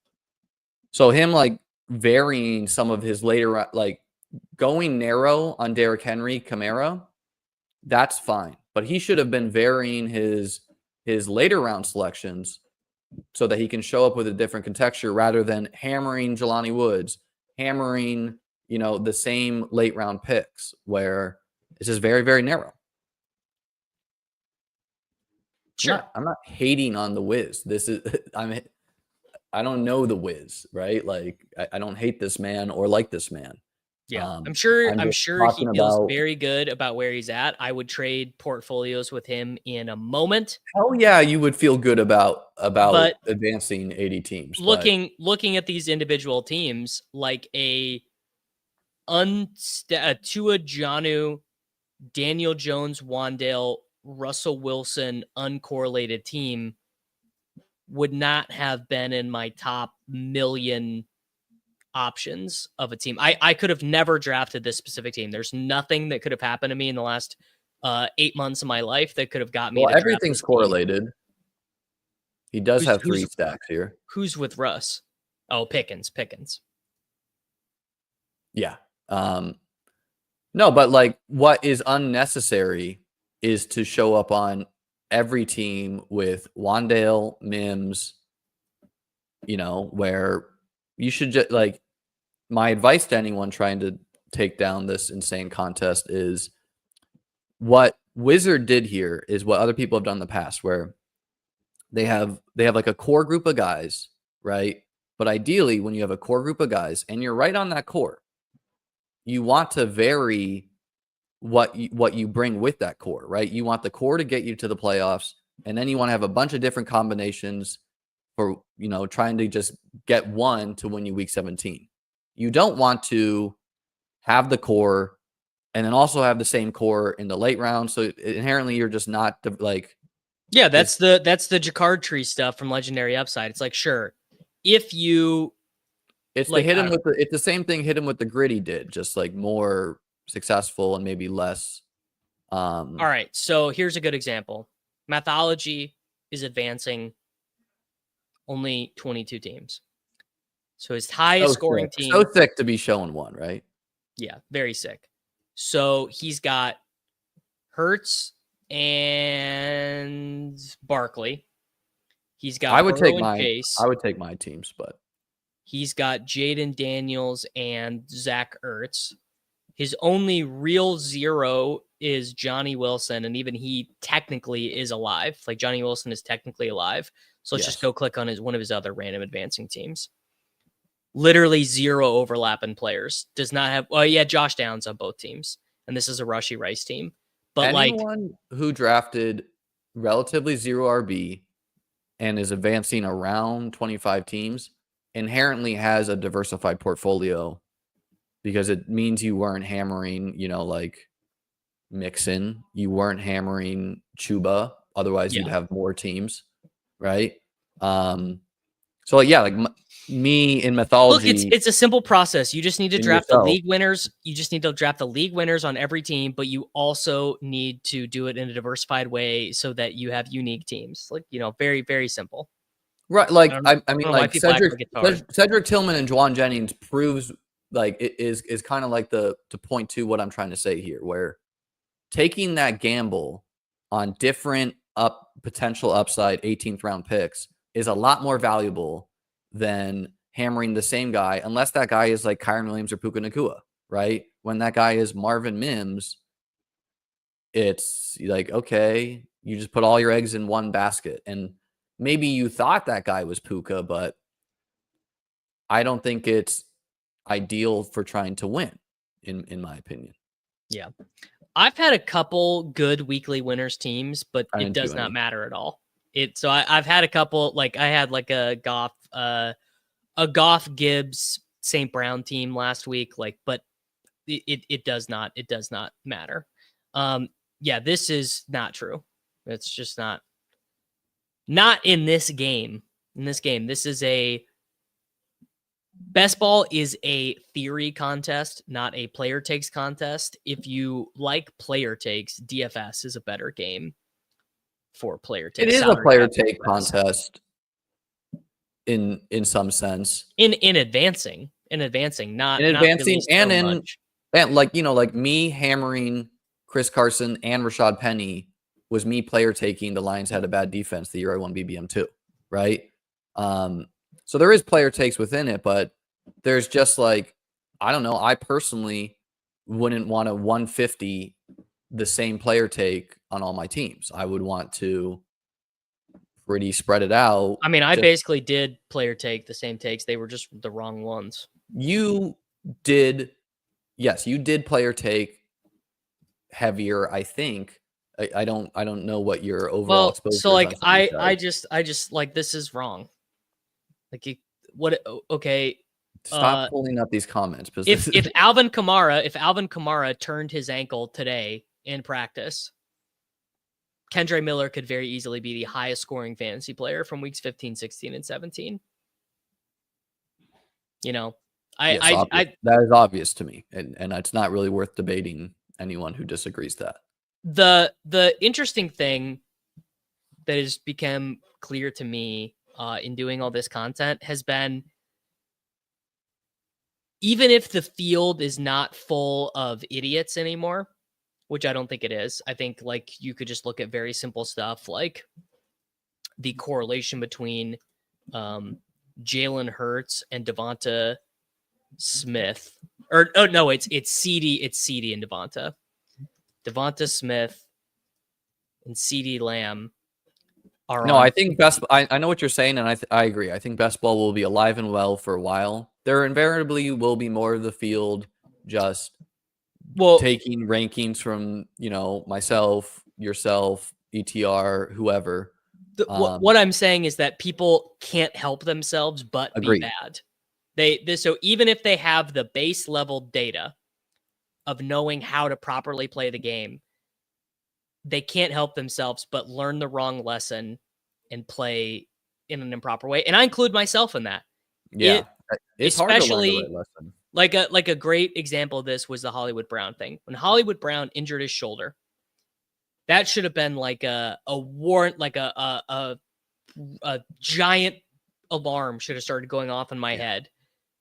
so him like varying some of his later, like going narrow on Derrick Henry, Kamara, that's fine. But he should have been varying his later round selections so that he can show up with a different contexture rather than hammering Jelani Woods, hammering, the same late round picks where it's just very, very narrow. Sure. I'm not hating on the Wiz. I don't know the Wiz, right? Like I don't hate this man or like this man. Yeah, I'm sure he feels very good about where he's at. I would trade portfolios with him in a moment. Hell yeah, you would feel good about advancing 80 teams. Looking at these individual teams, like a Tua Janu, Daniel Jones, Wandale, Russell Wilson uncorrelated team would not have been in my top million options of a team. I could have never drafted this specific team. There's nothing that could have happened to me in the last 8 months of my life that could have got me to draft everything's this team. correlated. He does have 3 stacks here. Who's with Russ? Oh, Pickens. Yeah. No, but like what is unnecessary is to show up on every team with Wandale, Mims, where you should just like, my advice to anyone trying to take down this insane contest is what Wizard did here is what other people have done in the past, where they have like a core group of guys, right? But ideally, when you have a core group of guys and you're right on that core, you want to vary what you bring with that core, right? You want the core to get you to the playoffs, and then you want to have a bunch of different combinations for, trying to just get one to win you week 17. You don't want to have the core and then also have the same core in the late round. So inherently you're just not like, yeah, that's the Jacquard tree stuff from Legendary Upside. It's like, sure, if you it's like, it's the same thing hit him with the gritty did, just like more successful and maybe less. All right, so here's a good example. Mathology is advancing only 22 teams. So his highest scoring team. So sick to be showing one, right? Yeah, very sick. So he's got Hurts and Barkley. He's got I would take my teams, but he's got Jaden Daniels and Zach Ertz. His only real zero is Johnny Wilson, and even he technically is alive. Like Johnny Wilson is technically alive. So let's just go click on one of his other random advancing teams. Literally 0 overlap in players. Does not have. Well, yeah, Josh Downs on both teams, and this is a Rushy Rice team. But anyone who drafted relatively 0 RB and is advancing around 25 teams inherently has a diversified portfolio, because it means you weren't hammering, like Mixon, you weren't hammering Chuba. Otherwise, you'd have more teams, right? So yeah, like me in Mathology. Look, it's a simple process. You just need to draft the league winners. You just need to draft the league winners on every team, but you also need to do it in a diversified way so that you have unique teams. Like, very, very simple. Right. Like, I mean, like Cedric Tillman and Jauan Jennings proves like it is kind of like to point to what I'm trying to say here, where taking that gamble on different potential upside 18th round picks is a lot more valuable than hammering the same guy, unless that guy is like Kyron Williams or Puka Nacua, right? When that guy is Marvin Mims, it's like, okay, you just put all your eggs in one basket. And maybe you thought that guy was Puka, but I don't think it's ideal for trying to win, in my opinion. Yeah. I've had a couple good weekly winners teams, but it does not matter at all. So I've had a couple, like I had like a Goff Gibbs St. Brown team last week, like, but it does not matter. Yeah, this is not true. It's just not in this game. This is best ball is a theory contest, not a player takes contest. If you like player takes, DFS is a better game for player takes. It is a player take contest in some sense. In advancing, not in advancing, not really and like me hammering Chris Carson and Rashad Penny was me player taking the Lions had a bad defense the year I won BBM2, right? So there is player takes within it, but there's just like, I don't know. I personally wouldn't want to 150 the same player take on all my teams. I would want to pretty spread it out. I mean, I basically did player take the same takes. They were just the wrong ones. You did. Yes, you did player take heavier, I think. I don't know what your overall exposure is. So like I just like, this is wrong. Like okay. Stop pulling up these comments. If Alvin Kamara turned his ankle today in practice, Kendre Miller could very easily be the highest scoring fantasy player from weeks 15, 16, and 17. You know, Yes, that is obvious to me, and it's not really worth debating anyone who disagrees that. The interesting thing that has become clear to me in doing all this content has been, even if the field is not full of idiots anymore, which I don't think it is, I think like you could just look at very simple stuff like the correlation between Jalen Hurts and Devonta Smith, or oh no, it's CD and Devonta Smith and CD Lamb are No, on. I think I know what you're saying, and I agree. I think best ball will be alive and well for a while. There invariably will be more of the field just taking rankings from, myself, yourself, ETR, whoever. What I'm saying is that people can't help themselves but agreed. be bad. So even if they have the base level data of knowing how to properly play the game, they can't help themselves but learn the wrong lesson and play in an improper way. And I include myself in that. Yeah. It's hard to learn the right lesson. Like a great example of this was the Hollywood Brown thing. When Hollywood Brown injured his shoulder, that should have been like a warrant, like a giant alarm should have started going off in my head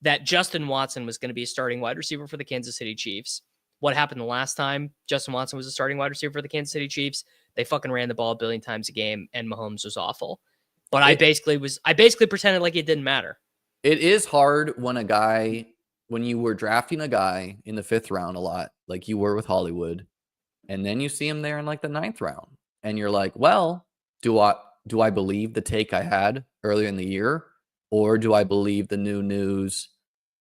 that Justin Watson was going to be a starting wide receiver for the Kansas City Chiefs. What happened the last time Justin Watson was a starting wide receiver for the Kansas City Chiefs? They fucking ran the ball a billion times a game, and Mahomes was awful. But I basically pretended like it didn't matter. It is hard when you were drafting a guy in the 5th round a lot, like you were with Hollywood, and then you see him there in like the 9th round, and you're like, well, do I believe the take I had earlier in the year, or do I believe the new news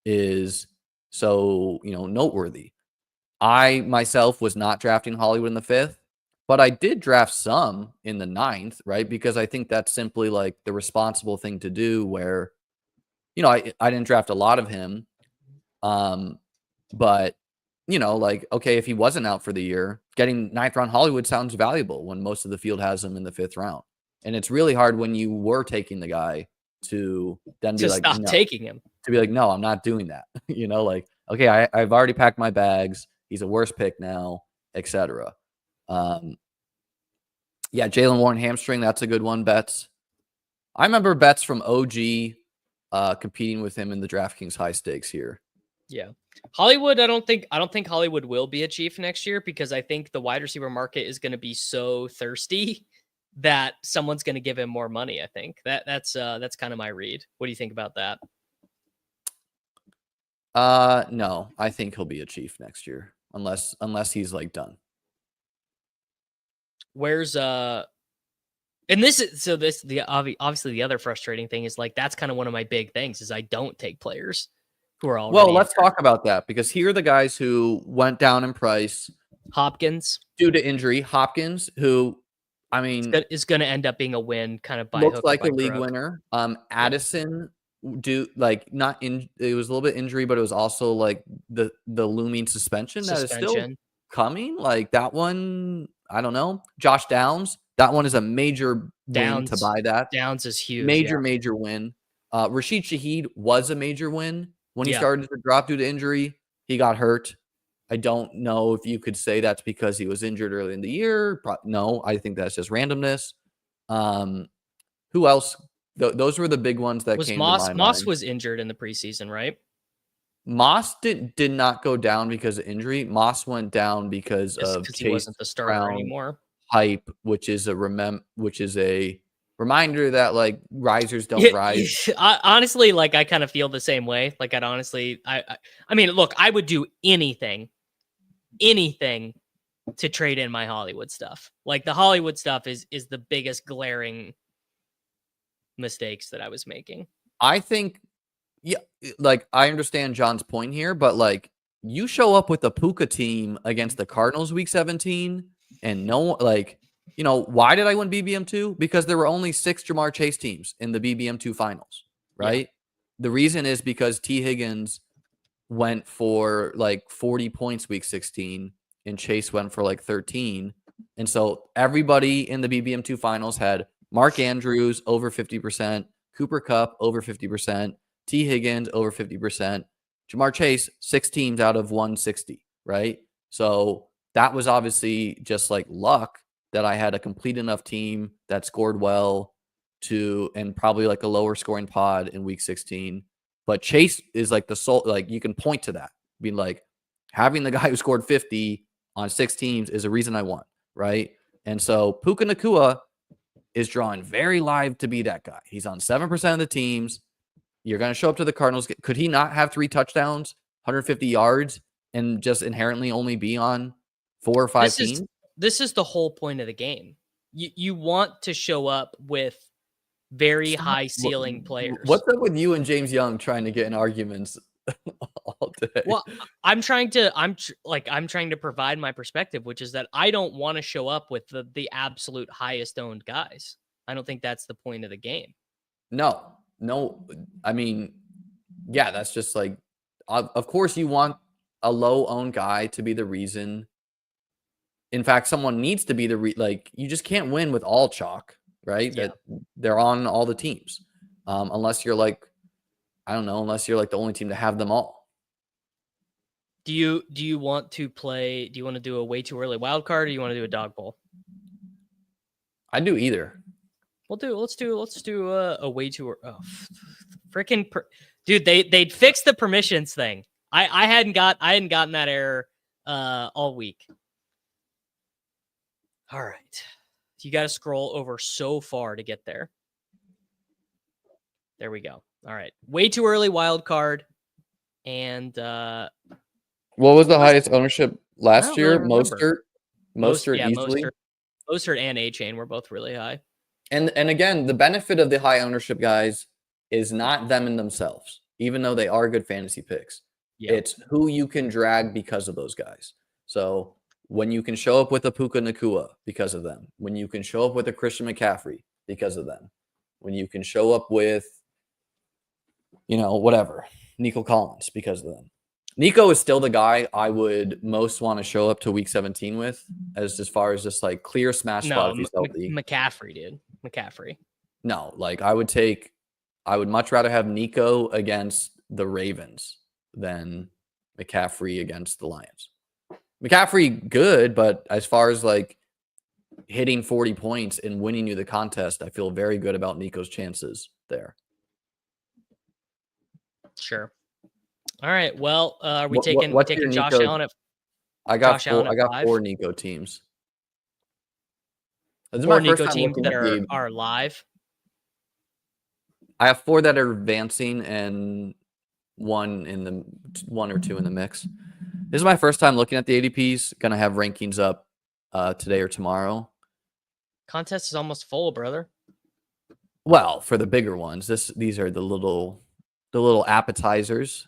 is so noteworthy? I myself was not drafting Hollywood in the 5th, but I did draft some in the 9th, right? Because I think that's simply like the responsible thing to do, where I didn't draft a lot of him. But like, okay, if he wasn't out for the year, getting 9th round Hollywood sounds valuable when most of the field has him in the 5th round. And it's really hard when you were taking the guy to then be like, stop taking him. To be like, no, I'm not doing that. Like, okay, I've already packed my bags. He's a worse pick now, etc. Yeah, Jalen Warren hamstring, that's a good one, Betts. I remember Betts from OG competing with him in the DraftKings high stakes here. Yeah. Hollywood, I don't think Hollywood will be a Chief next year, because I think the wide receiver market is going to be so thirsty that someone's going to give him more money. I think that's kind of my read. What do you think about that? No, I think he'll be a Chief next year, unless he's like done. Where's and this is obviously the other frustrating thing is like, that's kind of one of my big things is I don't take players who are already. Well, let's talk about that, because here are the guys who went down in price. Hopkins, due to injury. Hopkins, who, I mean, is going to end up being a win, kind of by looks hook like by a league crook. winner. Addison, it was a little bit injury, but it was also like the looming suspension that is still coming. Like that one, I don't know. Josh Downs, that one is a major win to buy that. Downs is huge. Major win. Rashid Shaheed was a major win when he started to drop due to injury. He got hurt. I don't know if you could say that's because he was injured early in the year. No, I think that's just randomness. Who else? Those were the big ones that came to my mind. Moss was injured in the preseason, right? Moss did not go down because of injury. Moss went down because of Chase he wasn't the starter Brown anymore. Hype, which is a reminder that like risers don't rise. Honestly, like I kind of feel the same way. Like I mean, look, I would do anything to trade in my Hollywood stuff. Like the Hollywood stuff is the biggest glaring mistakes that I was making. I think, yeah, like I understand John's point here, but like you show up with the Puka team against the Cardinals week 17 and why did I win BBM2? Because there were only 6 Jamar Chase teams in the BBM2 finals, right? Yeah. The reason is because T. Higgins went for like 40 points week 16 and Chase went for like 13. And so everybody in the BBM2 finals had Mark Andrews over 50%, Cooper Kupp over 50%, T. Higgins over 50%, Jamar Chase, 6 teams out of 160, right? So that was obviously just like luck that I had a complete enough team that scored well and probably like a lower scoring pod in week 16. But Chase is like the sole, like you can point to that, being like, having the guy who scored 50 on 6 teams is a reason I won, right? And so Puka Nacua is drawing very live to be that guy. He's on 7% of the teams. You're going to show up to the Cardinals. Could he not have 3 touchdowns, 150 yards, and just inherently only be on 4 or 5 teams? This is the whole point of the game. You want to show up with very high ceiling players. What's up with you and James Young trying to get in arguments all day? Well, I'm trying to provide my perspective, which is that I don't want to show up with the absolute highest owned guys. I don't think that's the point of the game. No. I mean, yeah, that's just like, of course you want a low owned guy to be the reason. In fact, someone needs to be like, you just can't win with all chalk, right? Yeah. That they're on all the teams. Unless you're like, I don't know, unless you're like the only team to have them all. Do you want to do a way too early wild card, or do you want to do a dog bowl? I'd do either. Let's do a way too freaking dude. They'd fix the permissions thing. I hadn't gotten that error all week. All right, you got to scroll over so far to get there. There we go. All right, way too early wild card, and what was the highest ownership last year? Really Mostert easily. Mostert and A-Chain were both really high. And again, the benefit of the high ownership guys is not them in themselves, even though they are good fantasy picks. Yeah. It's who you can drag because of those guys. So when you can show up with a Puka Nacua because of them, when you can show up with a Christian McCaffrey because of them, when you can show up with, whatever, Nico Collins because of them. Nico is still the guy I would most want to show up to week 17 with, as far as just like clear smash spot if he's healthy. McCaffrey, dude. McCaffrey. No, like I would much rather have Nico against the Ravens than McCaffrey against the Lions. McCaffrey good, but as far as like hitting 40 points and winning you the contest, I feel very good about Nico's chances there. Sure. All right. Well, are we taking Josh Nico? Allen at? I got 4 Nico teams. This is 4 Nico teams that are live. I have 4 that are advancing and 1 or 2 in the mix. This is my first time looking at the ADPs. Gonna have rankings up today or tomorrow. Contest is almost full, brother. Well, for the bigger ones, these are the little appetizers.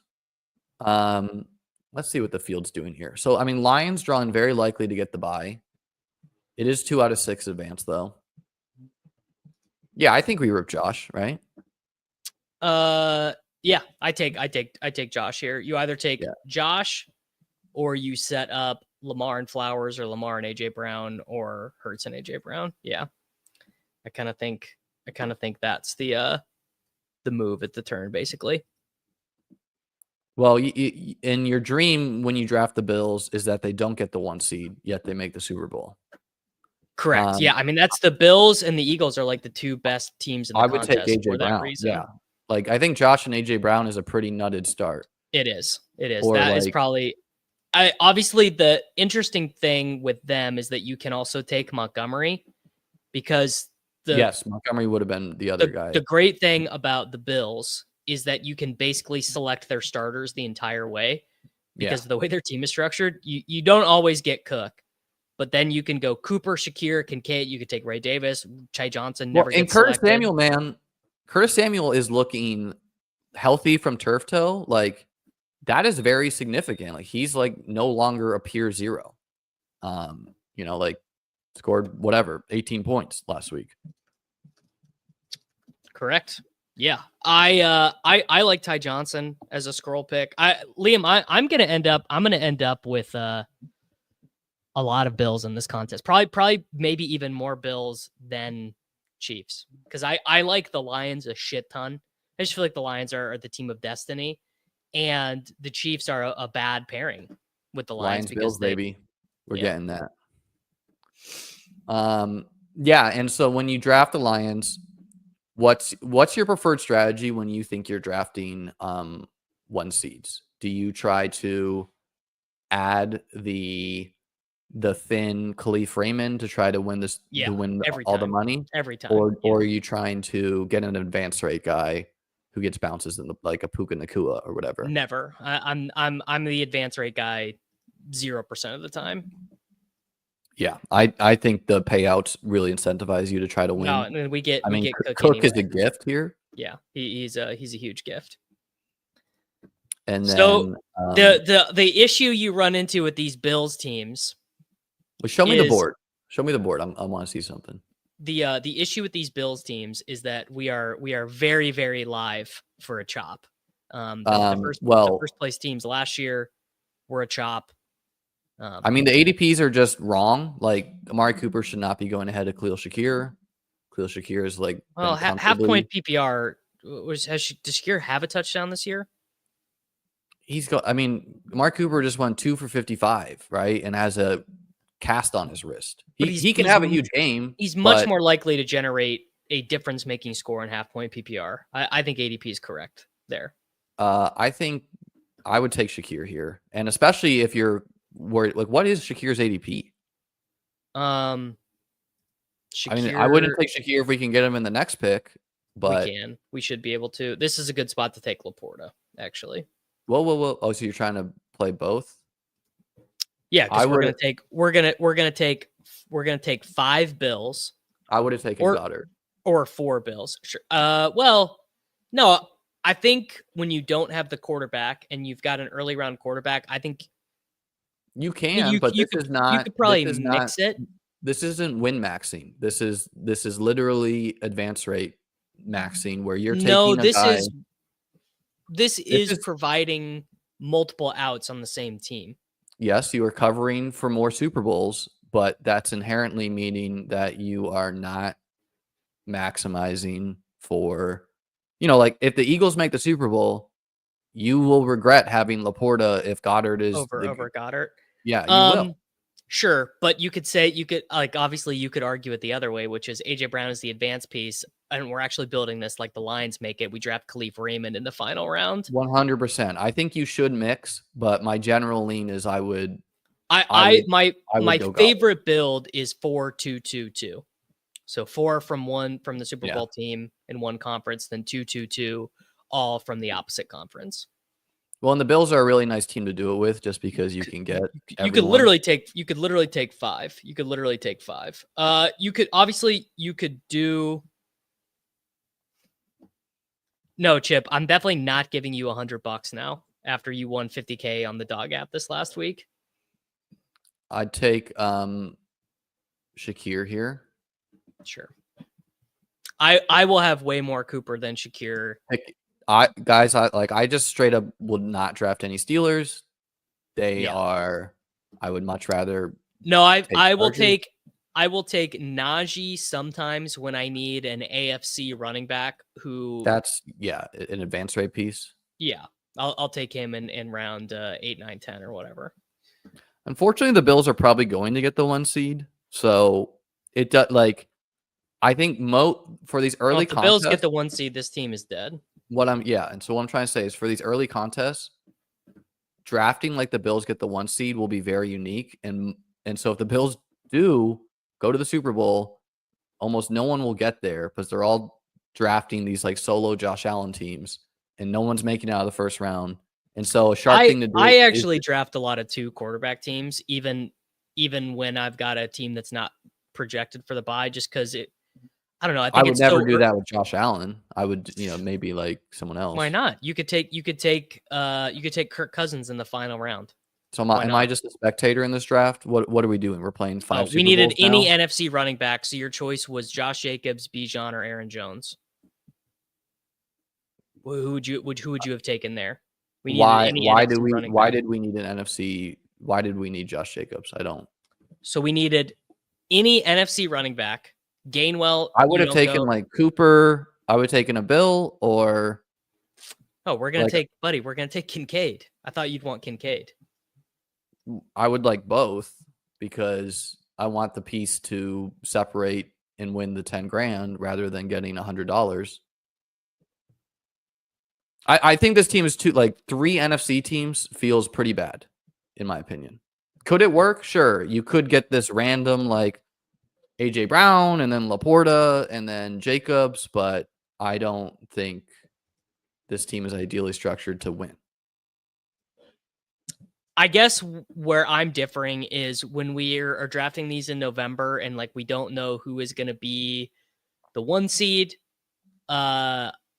Let's see what the field's doing here. So, I mean, Lions drawing very likely to get the bye. It is 2 out of 6 advance, though. Yeah, I think we rip Josh, right? Yeah, I take Josh here. You either take Josh, or you set up Lamar and Flowers, or Lamar and AJ Brown, or Hurts and AJ Brown. Yeah, I kind of think that's the move at the turn, basically. Well, in your dream when you draft the Bills is that they don't get the 1 seed, yet they make the Super Bowl. Correct. Yeah, I mean that's the Bills and the Eagles are like the 2 best teams in the contest. I would take AJ Brown. Yeah, like I think Josh and AJ Brown is a pretty nutted start. It is. That is probably. Obviously, the interesting thing with them is that you can also take Montgomery, because Montgomery would have been the other guy. The great thing about the Bills is that you can basically select their starters the entire way because of the way their team is structured. You don't always get Cook, but then you can go Cooper, Shakir, Kincaid. You could take Ray Davis, Chai Johnson. Never gets Curtis selected. Samuel, man. Curtis Samuel is looking healthy from turf toe. Like that is very significant. Like he's like no longer a pure zero. Like scored 18 points last week. Correct. Yeah, I like Ty Johnson as a scroll pick. Liam, I'm gonna end up with a lot of Bills in this contest. Probably maybe even more Bills than Chiefs, because I like the Lions a shit ton. I just feel like the Lions are the team of destiny, and the Chiefs are a bad pairing with the Lions Bills, because they, baby. We're getting that. Yeah, and so when you draft the Lions, what's your preferred strategy when you think you're drafting one seeds? Do you try to add the thin Khalif Raymond to try to win this, Yeah, to win every all the time. money, Every time. or Yeah. are you trying to get an advance rate guy who gets bounces in the, like a Puka Nakua or whatever? Never. I'm the advance rate guy 0% of the time. Yeah, I think the payouts really incentivize you to try to win. No, and then we get Cook Cook anyway. is a gift here. Yeah, he's a huge gift. And So then the issue you run into with these Bills teams, well, show me the board. Show me the board. I want to see something. the issue with these Bills teams is that we are very, very live for a chop. The first place teams last year were a chop. I mean, the ADPs are just wrong. Like, Amari Cooper should not be going ahead of Khalil Shakir. Khalil Shakir is like, well, half point PPR does Shakir have a touchdown this year? I mean, Amari Cooper just won 2 for 55, right? And has a cast on his wrist. He can have a huge game. He's much more likely to generate a difference-making score in half point PPR. I think ADP is correct there. I think I would take Shakir here, and especially if you're worried. Like, what is Shakir's ADP? Shakir, I mean, I wouldn't take Shakir if we can get him in the next pick, but we should be able to. This is a good spot to take Laporta, actually. Whoa. Oh, so you're trying to play both? Yeah, because we're gonna take 5 Bills. I would have taken Goddard. Or 4 Bills. Sure. Well, no, I think when you don't have the quarterback and you've got an early round quarterback, I think you can, but this is not. You could probably mix it. This isn't win maxing. This is literally advance rate maxing, where you're taking a guy. This is providing multiple outs on the same team. Yes, you are covering for more Super Bowls, but that's inherently meaning that you are not maximizing for, like, if the Eagles make the Super Bowl, you will regret having Laporta if Goddard is over Goddard. Yeah, you will. Sure, but you could obviously you could argue it the other way, which is AJ Brown is the advanced piece, and we're actually building this like the Lions make it. We draft Khalif Raymond in the final round. 100%. I think you should mix, but my general lean is my favorite build is 4-2-2-2. So 4 from the Super Bowl team in one conference, then 2-2-2, all from the opposite conference. Well, and the Bills are a really nice team to do it with, just because you can get. You could literally take 5. You could literally take 5. You could do. No, Chip, I'm definitely not giving you $100 now after you won 50K on the dog app this last week. I'd take Shakir here. Sure. I will have way more Cooper than Shakir. I just straight up would not draft any Steelers. I would much rather. No, I will take Najee sometimes when I need an AFC running back who. That's an advance rate piece. Yeah, I'll take him in round 8, 9, 10 or whatever. Unfortunately, the Bills are probably going to get the 1 seed, so it does I think for these early if the Bills get the 1 seed, this team is dead. And so what I'm trying to say is, for these early contests, drafting like the Bills get the 1 seed will be very unique, and so if the Bills do go to the Super Bowl, almost no one will get there because they're all drafting these like solo Josh Allen teams, and no one's making it out of the first round. And so a sharp thing to do. I actually draft a lot of 2 quarterback teams, even when I've got a team that's not projected for the bye, just because I don't know. I would never do that with Josh Allen. I would, maybe like someone else. Why not? You could take Kirk Cousins in the final round. So am I just a spectator in this draft? What are we doing? We're playing 5. We needed any NFC running back, so your choice was Josh Jacobs, Bijan, or Aaron Jones. Who would you have taken there? Why did we need an NFC? Why did we need Josh Jacobs? I don't. So we needed any NFC running back. Gainwell, I would you have don't taken go. like Cooper. I would have taken a Bill or Oh, we're gonna like take, buddy. We're gonna take Kincaid. I thought you'd want Kincaid. I would like both because I want the piece to separate and win the 10 grand rather than getting $100. I think this team is too, like 3 NFC teams feels pretty bad, in my opinion. Could it work? Sure. You could get this random like AJ Brown and then Laporta and then Jacobs, but I don't think this team is ideally structured to win. I guess where I'm differing is when we are drafting these in November and like we don't know who is going to be the 1 seed.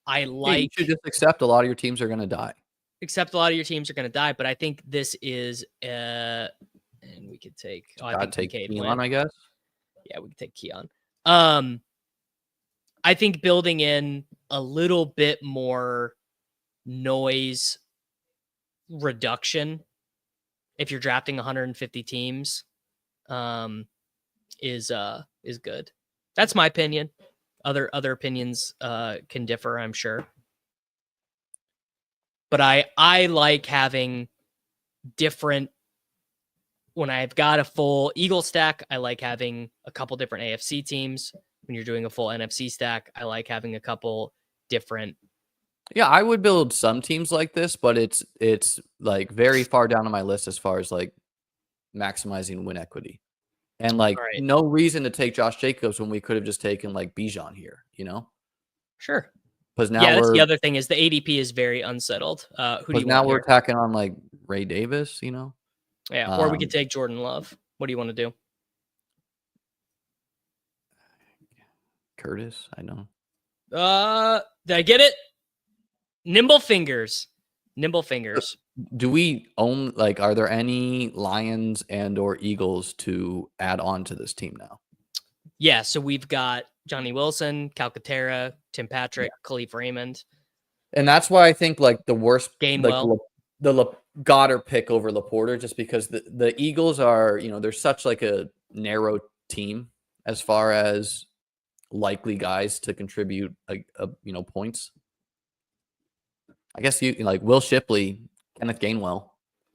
I like you should just accept a lot of your teams are going to die. Except a lot of your teams are going to die, but I think this is and we could take I think take Kincaid Keon, went. I guess. Yeah, we could take Keon. I think building in a little bit more noise reduction if you're drafting 150 teams is good. That's my opinion. Other opinions can differ, I'm sure. But I like having different. When I've got a full Eagle stack, I like having a couple different AFC teams. When you're doing a full NFC stack, I like having a couple different. Yeah, I would build some teams like this, but it's like very far down on my list as far as like maximizing win equity. And like Right. no reason to take Josh Jacobs when we could have just taken like Bijan here, you know? Sure. Because now That's the other thing is the ADP is very unsettled. Who do you want we're here? attacking on like Ray Davis, you know? Yeah, or we could take Jordan Love. What do you want to do? Curtis, I know. Did I get it? Nimble fingers. Do we own like are there any Lions and or Eagles to add on to this team now? Yeah, so we've got Johnny Wilson, Calcaterra, Tim Patrick, Khalif Raymond. And that's why I think like the worst Gainwell. like the Goddard pick over Laporta, just because the Eagles are, you know, they're such like a narrow team as far as likely guys to contribute you know, points. I guess you like Will Shipley, Kenneth Gainwell.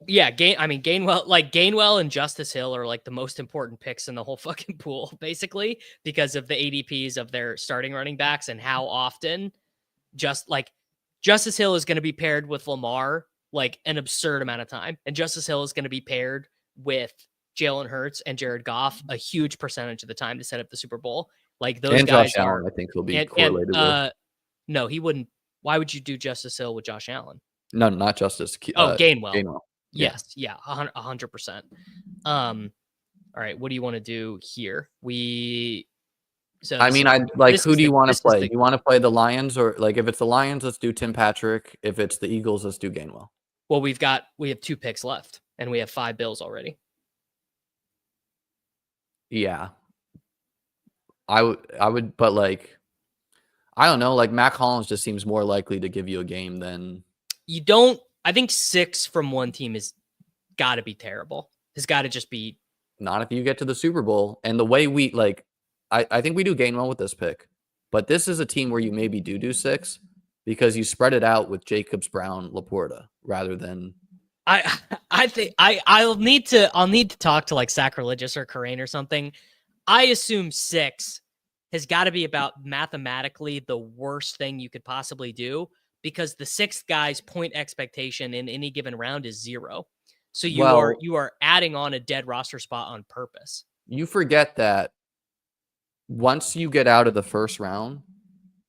Yeah, Gainwell and Justice Hill are like the most important picks in the whole fucking pool, basically, because of the ADPs of their starting running backs and how often Justice Hill is going to be paired with Lamar like an absurd amount of time. And Justice Hill is going to be paired with Jalen Hurts and Jared Goff a huge percentage of the time to set up the Super Bowl. Like those and guys Josh Allen, I think will be and, correlated with. No, he wouldn't. Why would you do Justice Hill with Josh Allen? No, not Justice. Gainwell. Gainwell. Yes, yeah, 100%. All right, what do you want to do here? I mean, I like who do you want to play? Do you want to play the Lions or like if it's the Lions, let's do Tim Patrick. If it's the Eagles, let's do Gainwell. Well, we have 2 picks left and we have 5 Bills already. Yeah. I would, but like, I don't know, like Mac Hollins just seems more likely to give you a game than I think 6 from one team is got to be terrible. Has got to just be not if you get to the Super Bowl. And the way we like, I think we do Gainwell with this pick, but this is a team where you maybe do 6 because you spread it out with Jacobs, Brown, Laporta rather than. I think I'll need to talk to like Sacrilegious or Corain or something. I assume 6 has got to be about mathematically the worst thing you could possibly do because the 6th guy's point expectation in any given round is 0. So you are adding on a dead roster spot on purpose. You forget that once you get out of the first round,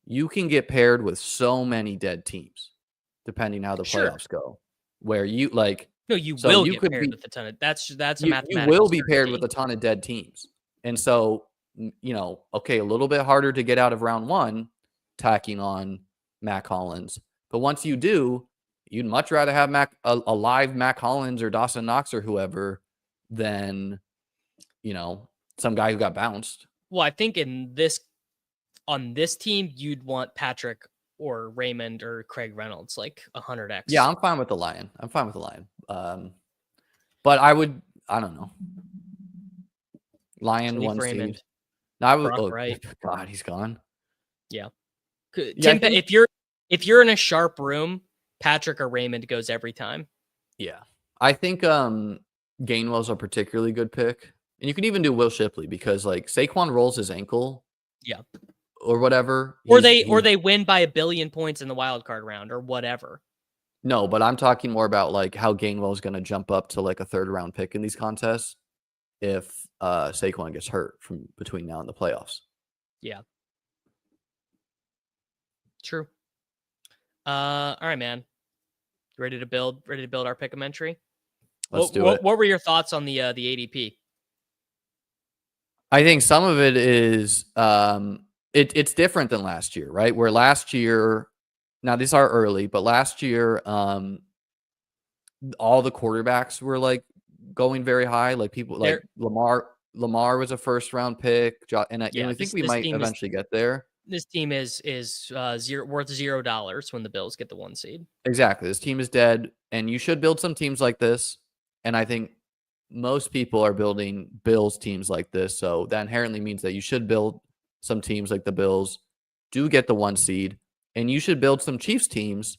you can get paired with so many dead teams, depending how the playoffs go. Where you like no, you will get paired with a ton of that's a mathematical. You will be paired with a ton of dead teams, and so you know, okay, a little bit harder to get out of round 1, tacking on Mac Hollins, but once you do, you'd much rather have a live Mac Hollins or Dawson Knox or whoever than, you know, some guy who got bounced. Well, I think on this team, you'd want Patrick or Raymond or Craig Reynolds, like 100x. Yeah, I'm fine with the Lion. But I don't know. Lion Khalif 1 Raymond, seed. No, I would. Brock Oh Wright. God, he's gone. Yeah. Yeah, I Tim, think, if you're in a sharp room, Patrick or Raymond goes every time. yeah, I think Gainwell's a particularly good pick, and you could even do Will Shipley because like Saquon rolls his ankle, Yeah. or whatever. Or they win by 1 billion points in the wild card round or whatever. No, but I'm talking more about like how Gainwell's going to jump up to like a 3rd round pick in these contests if Saquon gets hurt from between now and the playoffs. Yeah. True. All right, man. Ready to build our pick entry? Let's do it. What were your thoughts on the ADP? I think some of it is it's different than last year, right? Where last year, now these are early, but last year all the quarterbacks were like going very high. Like people like Lamar was a 1st round pick, and I think we might eventually get there. This team is worth $0 when the Bills get the 1 seed. Exactly. This team is dead, and you should build some teams like this. And I think most people are building Bills teams like this. So that inherently means that you should build some teams like the Bills do get the 1 seed, and you should build some Chiefs teams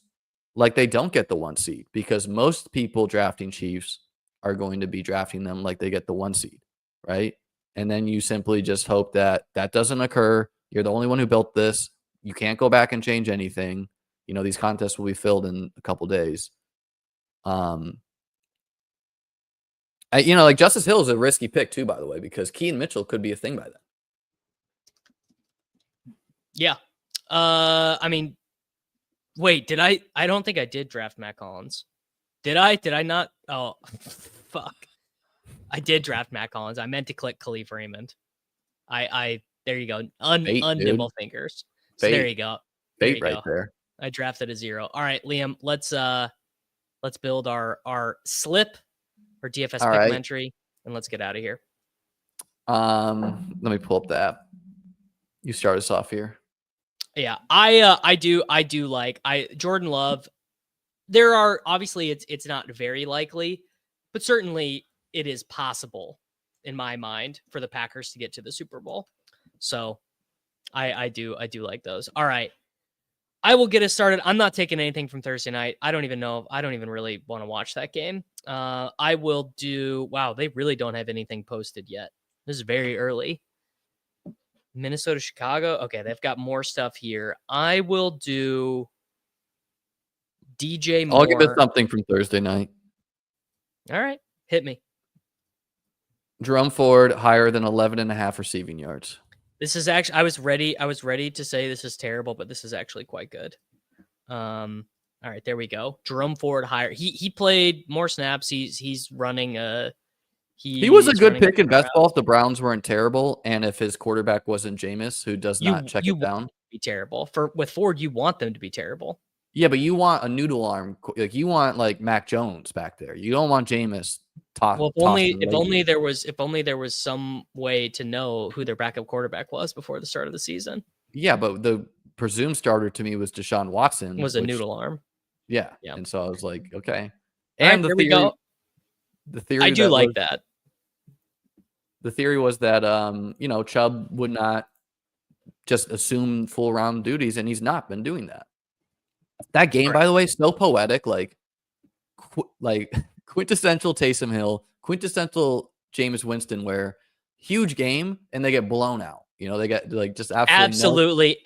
like they don't get the 1 seed, because most people drafting Chiefs are going to be drafting them like they get the 1 seed, right? And then you simply just hope that that doesn't occur. You're the only one who built this. You can't go back and change anything. You know, these contests will be filled in a couple days. Like Justice Hill is a risky pick too, by the way, because Keaton Mitchell could be a thing by then. Yeah. I mean, wait, I don't think I did draft Matt Collins. Did I not? Oh, fuck. I did draft Matt Collins. I meant to click Khalif Raymond. There you go. Unnibble fingers. So there you go. Bait right there. I drafted a 0. All right, Liam, let's build our slip or DFS pick entry, and let's get out of here. Let me pull up the app. You start us off here. Yeah, I do like Jordan Love. There are obviously it's not very likely, but certainly it is possible in my mind for the Packers to get to the Super Bowl. So I do like those. All right. I will get us started. I'm not taking anything from Thursday night. I don't even really want to watch that game. I will do, wow, they really don't have anything posted yet. This is very early. Minnesota, Chicago. Okay, they've got more stuff here. I will do DJ Moore. I'll give us something from Thursday night. All right, hit me. Jerome Ford higher than 11.5 receiving yards. This is actually, I was ready to say this is terrible, but this is actually quite good. All right, there we go. Jerome Ford higher. He played more snaps. He's running he was a good pick in best ball if the Browns weren't terrible, and if his quarterback wasn't Jameis, who does not check it down. Be terrible. With Ford, you want them to be terrible. Yeah, but you want a noodle arm. Like you want like Mac Jones back there. You don't want Jameis. Well, if only there was some way to know who their backup quarterback was before the start of the season. Yeah, but the presumed starter to me was Deshaun Watson. Was a noodle arm. Yeah. And so I was like, okay. And there we go. The theory I do like that. The theory was that Chubb would not just assume full round duties, and he's not been doing that. That game, by the way, so poetic, like quintessential Taysom Hill, quintessential Jameis Winston, where huge game and they get blown out. They get like just absolutely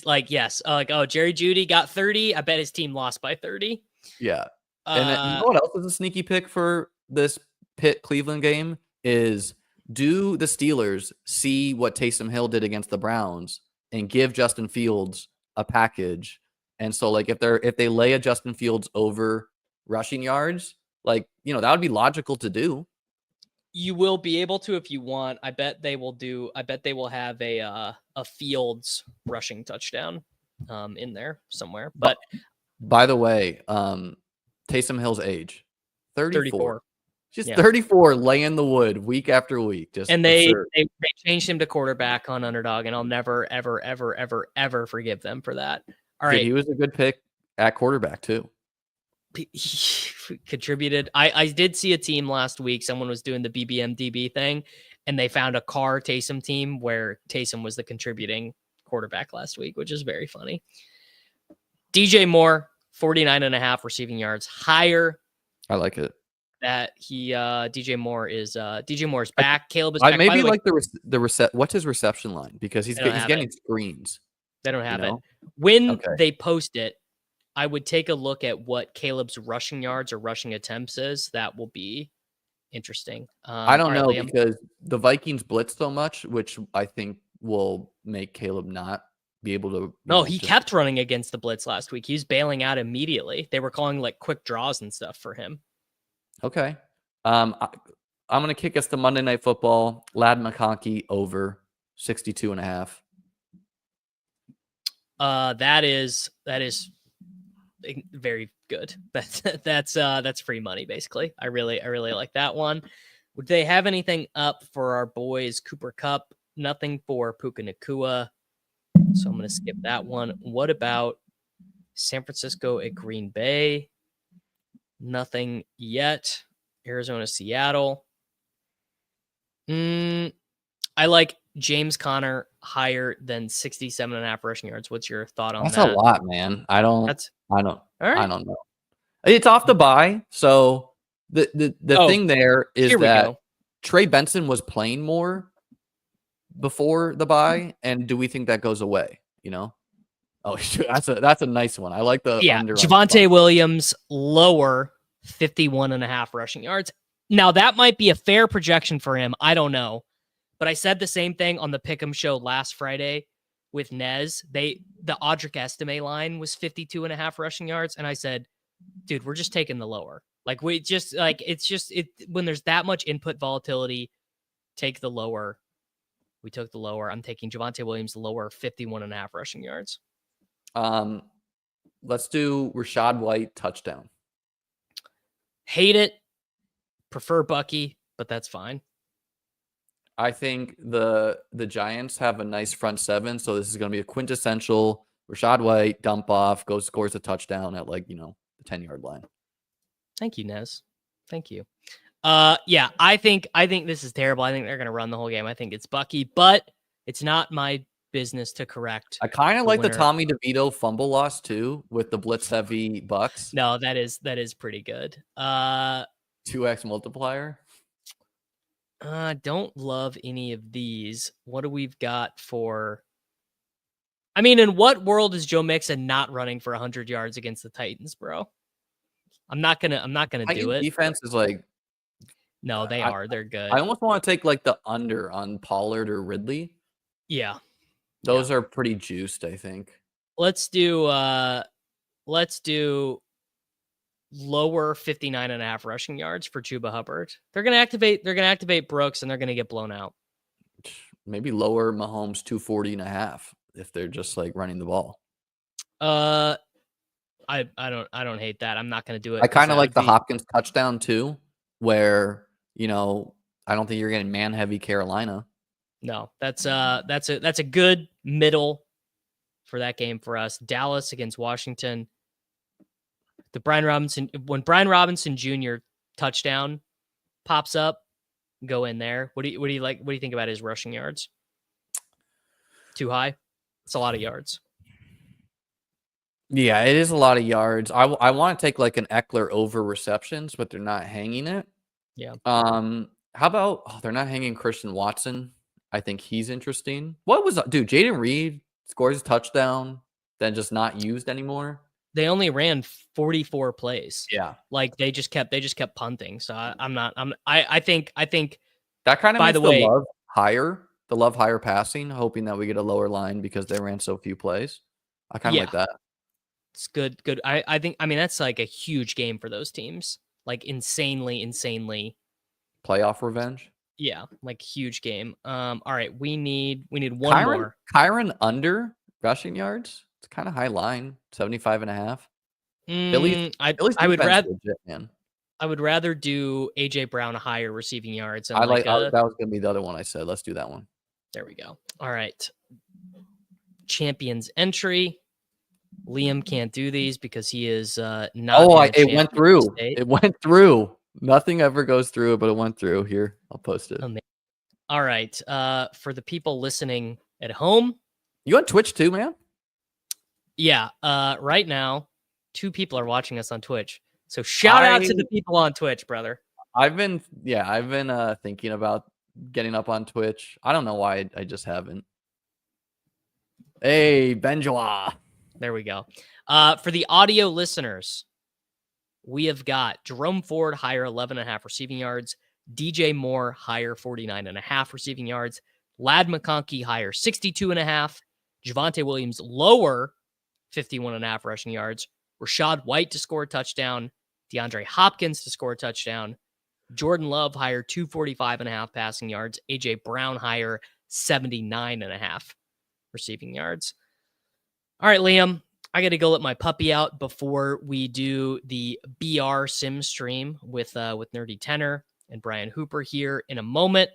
like, yes. Jerry Jeudy got 30. I bet his team lost by 30. Yeah. And then, you know what else is a sneaky pick for this Pitt Cleveland game is, do the Steelers see what Taysom Hill did against the Browns and give Justin Fields a package? And so like if they lay a Justin Fields over rushing yards, that would be logical to do. You will be able to if you want. I bet they will have a Fields rushing touchdown in there somewhere. But by the way, Taysom Hill's age, 34. Just 34, laying the wood week after week. And they changed him to quarterback on Underdog, and I'll never, ever, ever, ever, ever forgive them for that. All right. He was a good pick at quarterback too. He contributed. I did see a team last week. Someone was doing the BBMDB thing, and they found a Carr Taysom team where Taysom was the contributing quarterback last week, which is very funny. DJ Moore, 49.5 receiving yards, higher. I like it. That DJ Moore's back. Caleb is back. I maybe like what's his reception line, because he's getting screens. They don't have it. When they post it, I would take a look at what Caleb's rushing yards or rushing attempts is. That will be interesting. I don't know, because the Vikings blitz so much, which I think will make Caleb not be able to. No, he kept running against the blitz last week. He was bailing out immediately. They were calling like quick draws and stuff for him. Okay. I'm going to kick us to Monday Night Football. Ladd McConkey over 62.5. That is very good. That's free money, basically. I really like that one. Would they have anything up for our boys Cooper Kupp? Nothing for Puka Nacua, so I'm going to skip that one. What about San Francisco at Green Bay? Nothing yet. Arizona, Seattle. I like James Conner higher than 67.5 rushing yards. What's your thought on that? That's a lot, man. I don't know. Right. It's off the bye. So the thing there is that Trey Benson was playing more before the bye. And do we think that goes away? Oh, that's a nice one. I like the under. Javonte Williams lower 51.5 rushing yards. Now that might be a fair projection for him. I don't know, but I said the same thing on the Pick'em show last Friday with Nez. The Audric Estime line was 52.5 rushing yards, and I said, dude, we're just taking the lower. Like when there's that much input volatility, take the lower. We took the lower. I'm taking Javonte Williams lower 51.5 rushing yards. Let's do Rachaad White touchdown. Hate it. Prefer Bucky, but that's fine. I think the Giants have a nice front seven, so this is going to be a quintessential Rachaad White dump off, scores a touchdown at the 10-yard line. Thank you, Nez. Thank you. Yeah, I think this is terrible. I think they're going to run the whole game. I think it's Bucky, but it's not my business to correct. I kind of like the Tommy DeVito fumble loss too, with the blitz heavy Bucks. No, that is pretty good. 2x multiplier. Don't love any of these. What do we've got for? I mean, in what world is Joe Mixon not running for 100 yards against the Titans, bro? I'm not gonna do it. Defense is no, they're good. I almost want to take the under on Pollard or Ridley. Yeah. Those are pretty juiced, I think. Let's do lower 59.5 rushing yards for Chuba Hubbard. They're gonna activate Brooks, and they're gonna get blown out. Maybe lower Mahomes 240.5 if they're just running the ball. I don't hate that. I'm not gonna do it. I kind of like the Hopkins touchdown too, where I don't think you're getting man heavy Carolina. No, that's a good middle for that game for us. Dallas against Washington. When Brian Robinson Jr. touchdown pops up, go in there. What do you like? What do you think about his rushing yards? Too high? It's a lot of yards. Yeah, it is a lot of yards. I want to take an Eckler over receptions, but they're not hanging it. Yeah. How about they're not hanging Christian Watson? I think he's interesting. Jaden Reed scores a touchdown, then just not used anymore. They only ran 44 plays. Yeah. They just kept punting. So I think that kind of makes the love higher passing, hoping that we get a lower line because they ran so few plays. I kind of like that. It's good. I think that's a huge game for those teams. Insanely playoff revenge. Yeah, huge game. All right, we need one more. Kyron under rushing yards. It's kind of high line, 75.5. I would rather legit, man. I would rather do AJ Brown higher receiving yards. That was going to be the other one I said. Let's do that one. There we go. All right. Champions entry. Liam can't do these because he is not. It went through. State. It went through. Nothing ever goes through, but it went through. Here, I'll post it. All right. For the people listening at home, You on Twitch too, man? yeah. Right now, 2 people are watching us on Twitch. So shout out to the people on Twitch, brother. I've been thinking about getting up on Twitch. I don't know why I just haven't. Hey, Benjoa. There we go. For the audio listeners, we have got Jerome Ford higher 11.5 receiving yards, DJ Moore higher 49.5 receiving yards, Lad McConkey higher 62.5, Javonte Williams lower 51.5 rushing yards, Rashad White to score a touchdown, DeAndre Hopkins to score a touchdown, Jordan Love higher 245.5 passing yards, AJ Brown higher 79.5 receiving yards. All right, Liam, I got to go let my puppy out before we do the BR Sim stream with Nerdy Tenor and Brian Hooper here in a moment.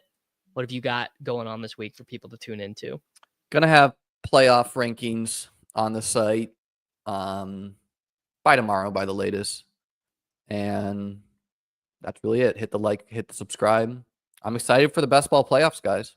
What have you got going on this week for people to tune into? Gonna have playoff rankings on the site by tomorrow, by the latest. And that's really it. Hit the like, hit the subscribe. I'm excited for the best ball playoffs, guys.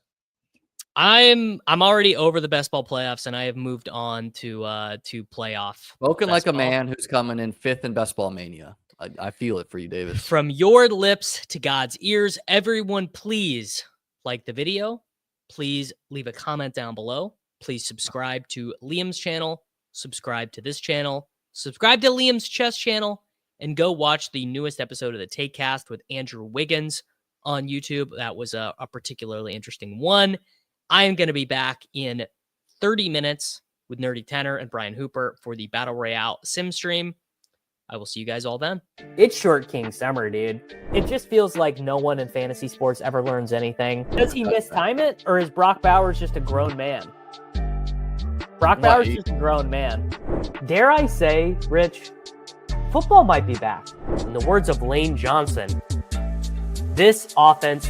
I'm already over the best ball playoffs, and I have moved on to playoff. Spoken like a man who's coming in 5th in best ball mania. I feel it for you, Davis. From your lips to God's ears, everyone, please like the video. Please leave a comment down below. Please subscribe to Liam's channel. Subscribe to this channel. Subscribe to Liam's chess channel, and go watch the newest episode of the Take Cast with Andrew Wiggins on YouTube. That was a particularly interesting one. I am going to be back in 30 minutes with Nerdy Tenor and Brian Hooper for the Battle Royale Sim stream. I will see you guys all then. It's Short King Summer, dude. It just feels like no one in fantasy sports ever learns anything. Does he mistime it, or is Brock Bowers just a grown man? Brock Bowers is just a grown man. Dare I say, Rich, football might be back. In the words of Lane Johnson, this offense